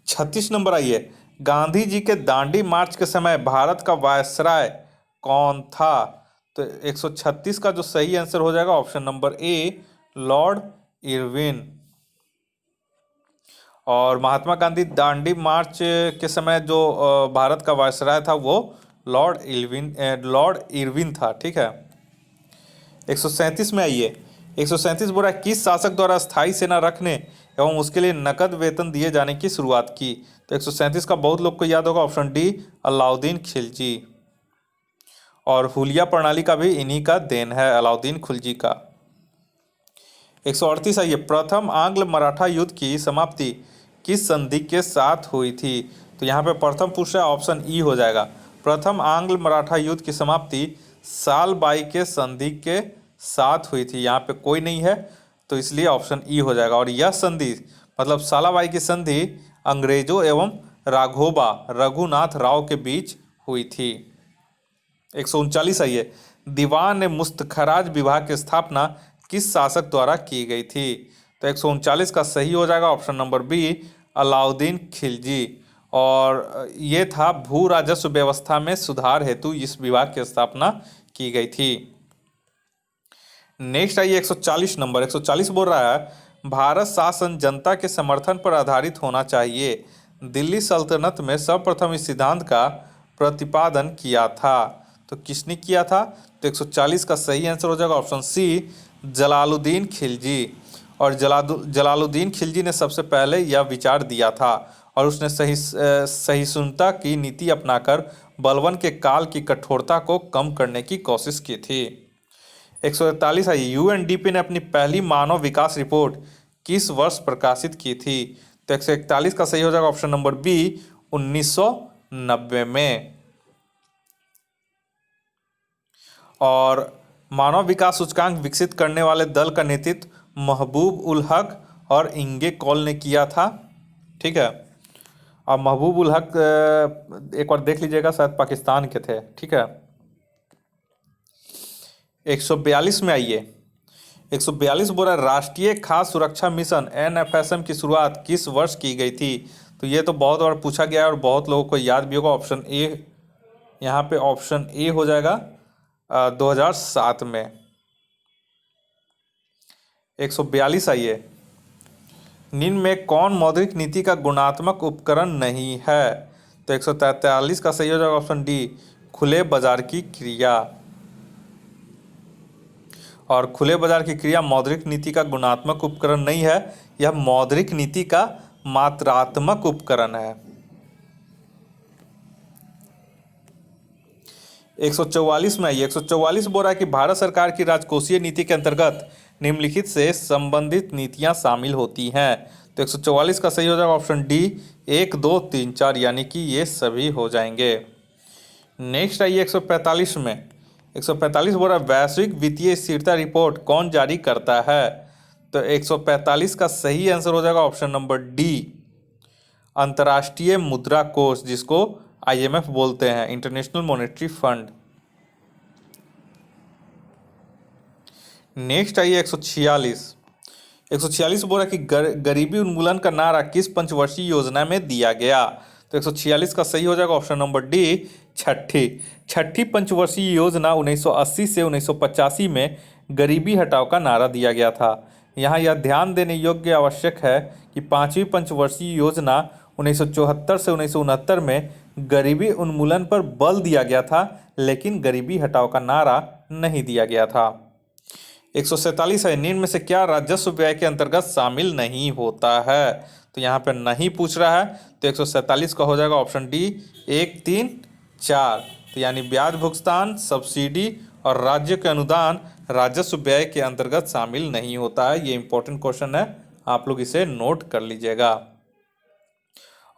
36 number आइए। गांधी जी के दांडी मार्च के समय भारत का वायसराय कौन था? तो 136 का जो सही आंसर हो जाएगा option number A, Lord Irwin. और महात्मा गांधी दांडी मार्च के समय जो भारत का वायसराय था वो लॉर्ड इरविन था। ठीक है। 137 में आइए। 137 बोला किस शासक द्वारा स्थायी सेना रखने एवं उसके लिए नकद वेतन दिए जाने की शुरुआत की? तो 137 का बहुत लोग को याद होगा ऑप्शन डी, अलाउद्दीन खिलजी। और हुलिया प्रणाली का भी इन्हीं का देन है, अलाउद्दीन खिलजी का। 138 आइए। प्रथम आंग्ल मराठा युद्ध की समाप्ति किस संधि के साथ हुई थी? तो यहाँ पे प्रथम पूछ रहा है, ऑप्शन ई हो जाएगा। प्रथम आंग्ल मराठा युद्ध की समाप्ति सालबाई के संधि के साथ हुई थी। यहाँ पे कोई नहीं है तो इसलिए ऑप्शन ई हो जाएगा। और यह संधि मतलब सालाबाई की संधि अंग्रेजों एवं राघोबा रघुनाथ राव के बीच हुई थी। 139 आइए। दीवान मुस्तखराज विभाग की स्थापना किस शासक द्वारा की गई थी? तो 139 का सही हो जाएगा option number B, Alauddin Khilji. और ये था भू राजस्व व्यवस्था में सुधार हेतु इस विभाग की स्थापना की गई थी। नेक्स्ट आइए 140 नंबर। 140 बोल रहा है भारत शासन जनता के समर्थन पर आधारित होना चाहिए। दिल्ली सल्तनत में सर्वप्रथम इस सिद्धांत का प्रतिपादन किया था। तो किसने किया था? तो 140 का सही आंसर हो जाएगा ऑप्शन सी, जलालुद्दीन खिलजी। और जलालुद्दीन खिलजी ने सबसे पहले यह विचार दिया था और उसने सहिष्णुता की नीति अपनाकर बलबन के काल की कठोरता को कम करने की कोशिश की थी। 141 है। यूएनडीपी ने अपनी पहली मानव विकास रिपोर्ट किस वर्ष प्रकाशित की थी? तो 141 का सही हो जाएगा ऑप्शन नंबर बी, 1990 में। और मानव विकास सूचकांक विकसित करने वाले दल का नेतृत्व महबूब उल हक और इंगे कॉल ने किया था। ठीक है। अब महबूब उल हक एक बार देख लीजिएगा, शायद पाकिस्तान के थे। ठीक है। 142 में आइए। 142 बोला राष्ट्रीय खाद्य सुरक्षा मिशन NFSM की शुरुआत किस वर्ष की गई थी? तो ये तो बहुत बार पूछा गया है और बहुत लोगों को याद भी होगा। ऑप्शन ए, यहाँ पे ऑप्शन ए हो जाएगा 2007 में। 142 आइए, निम्न में कौन मौद्रिक नीति का गुणात्मक उपकरण नहीं है? तो 143 का सही हो जाएगा ऑप्शन डी, खुले बाजार की क्रिया। और खुले बाजार की क्रिया मौद्रिक नीति का गुणात्मक उपकरण नहीं है, यह मौद्रिक नीति का मात्रात्मक उपकरण है। 144 में आइए, 144 बोल रहा है कि भारत सरकार की राजकोषीय नीति के अंतर्गत निम्नलिखित से संबंधित नीतियां शामिल होती हैं। तो 144 का सही हो जाएगा ऑप्शन डी, 1, 2, 3, 4, यानी कि ये सभी हो जाएंगे। नेक्स्ट आइए 145 में, 145 बोल रहा है वैश्विक वित्तीय स्थिरता रिपोर्ट कौन जारी करता है? तो 145 का सही आंसर हो जाएगा ऑप्शन नंबर डी, अंतर्राष्ट्रीय मुद्रा कोष, जिसको IMF बोलते हैं, इंटरनेशनल मॉनेटरी फंड। नेक्स्ट आइए 146, 146 बोला कि गरीबी उन्मूलन का नारा किस पंचवर्षीय योजना में दिया गया? तो 146 का सही हो जाएगा ऑप्शन नंबर डी, छठी पंचवर्षीय योजना 1980 से 1985 में गरीबी हटाओ का नारा दिया गया था। यहाँ यह ध्यान देने योग्य आवश्यक है कि पांचवी पंचवर्षीय योजना 1974 से 1969 में गरीबी उन्मूलन पर बल दिया गया था, लेकिन गरीबी हटाओ का नारा नहीं दिया गया था। 147 है, निम्न में से क्या राजस्व व्यय के अंतर्गत शामिल नहीं होता है? तो यहाँ पे नहीं पूछ रहा है, तो 147 का हो जाएगा ऑप्शन डी, 1, 3, 4। तो यानी ब्याज भुगतान, सब्सिडी और राज्य के अनुदान राजस्व व्यय के अंतर्गत शामिल नहीं होता है। ये इंपॉर्टेंट क्वेश्चन है, आप लोग इसे नोट कर लीजिएगा।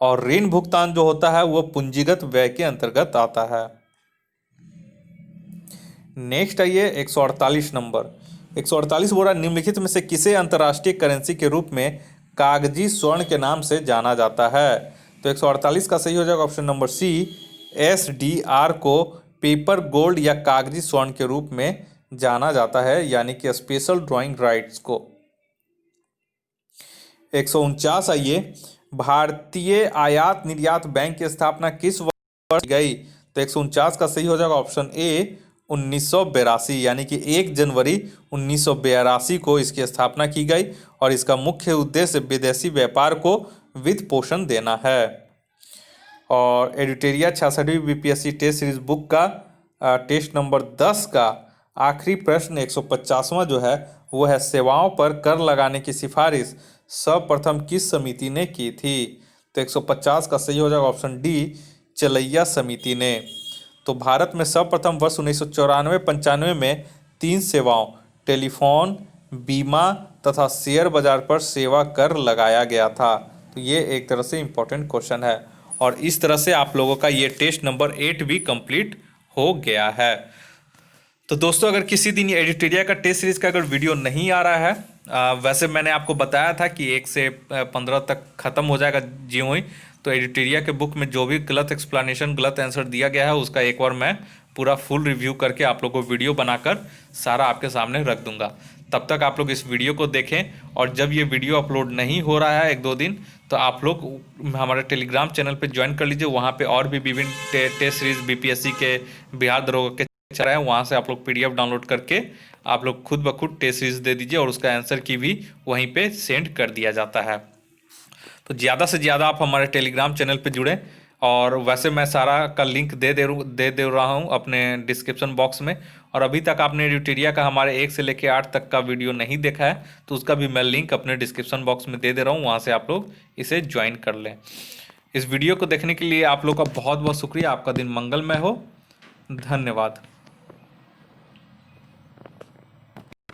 और ऋण भुगतान जो होता है वो पूंजीगत व्यय के अंतर्गत आता है। नेक्स्ट आइए 148 नंबर, 148 बोल रहा है निम्नलिखित में से किसे अंतर्राष्ट्रीय करेंसी के रूप में कागजी स्वर्ण के नाम से जाना जाता है? तो 148 का सही हो जाएगा ऑप्शन नंबर सी, SDR को पेपर गोल्ड या कागजी स्वर्ण के रूप में जाना जाता है, यानी कि स्पेशल ड्राइंग राइट्स को। 149 आइए, भारतीय आयात निर्यात बैंक की स्थापना किस वर्ष की गई? तो 149 का सही हो जाएगा ऑप्शन ए, 1982, यानी कि 1 जनवरी 1982 को इसकी स्थापना की गई और इसका मुख्य उद्देश्य विदेशी व्यापार को वित्त पोषण देना है। और एडिटोरिया 66वीं BPSC टेस्ट सीरीज बुक का टेस्ट नंबर 10 का आखिरी प्रश्न 150वां जो है वो है, सेवाओं पर कर लगाने की सिफारिश सर्वप्रथम किस समिति ने की थी? तो 150 का सही हो जाएगा ऑप्शन डी, चलैया समिति ने। तो भारत में सर्वप्रथम वर्ष 1994-95 में 3 सेवाओं टेलीफोन, बीमा तथा शेयर बाजार पर सेवा कर लगाया गया था। तो ये एक तरह से इम्पोर्टेंट क्वेश्चन है और इस तरह से आप लोगों का ये टेस्ट नंबर 8 भी कंप्लीट हो गया है। तो दोस्तों, अगर किसी दिन ये एडिटोरिया का टेस्ट सीरीज का अगर वीडियो नहीं आ रहा है, वैसे मैंने आपको बताया था कि 1 से 15 तक ख़त्म हो जाएगा ज्यों ही। तो एडिटोरिया के बुक में जो भी गलत एक्सप्लेनेशन, गलत आंसर दिया गया है उसका एक बार मैं पूरा फुल रिव्यू करके आप लोग को वीडियो बनाकर सारा आपके सामने रख दूंगा। तब तक आप लोग इस वीडियो को देखें और जब ये वीडियो अपलोड नहीं हो रहा है 1-2 दिन, तो आप लोग हमारे टेलीग्राम चैनल पे ज्वाइन कर लीजिए। वहाँ पे और भी विभिन्न टेस्ट सीरीज BPSC के, बिहार दरोगा के चल रहे हैं, वहाँ से आप लोग PDF डाउनलोड करके आप लोग खुद ब खुद टेस्ट सीरीज दे दीजिए और उसका आंसर की भी वहीं पे सेंड कर दिया जाता है। तो ज़्यादा से ज़्यादा आप हमारे टेलीग्राम चैनल पे जुड़ें। और वैसे मैं सारा का लिंक दे दे रहा हूँ अपने डिस्क्रिप्शन बॉक्स में। और अभी तक आपने एडिटोरिया का हमारे 1 से लेकर 8 तक का वीडियो नहीं देखा है तो उसका भी मैं लिंक अपने डिस्क्रिप्शन बॉक्स में दे रहा हूँ, वहाँ से आप लोग इसे ज्वाइन कर लें। इस वीडियो को देखने के लिए आप लोग का बहुत बहुत शुक्रिया। आपका दिन मंगलमय हो। धन्यवाद।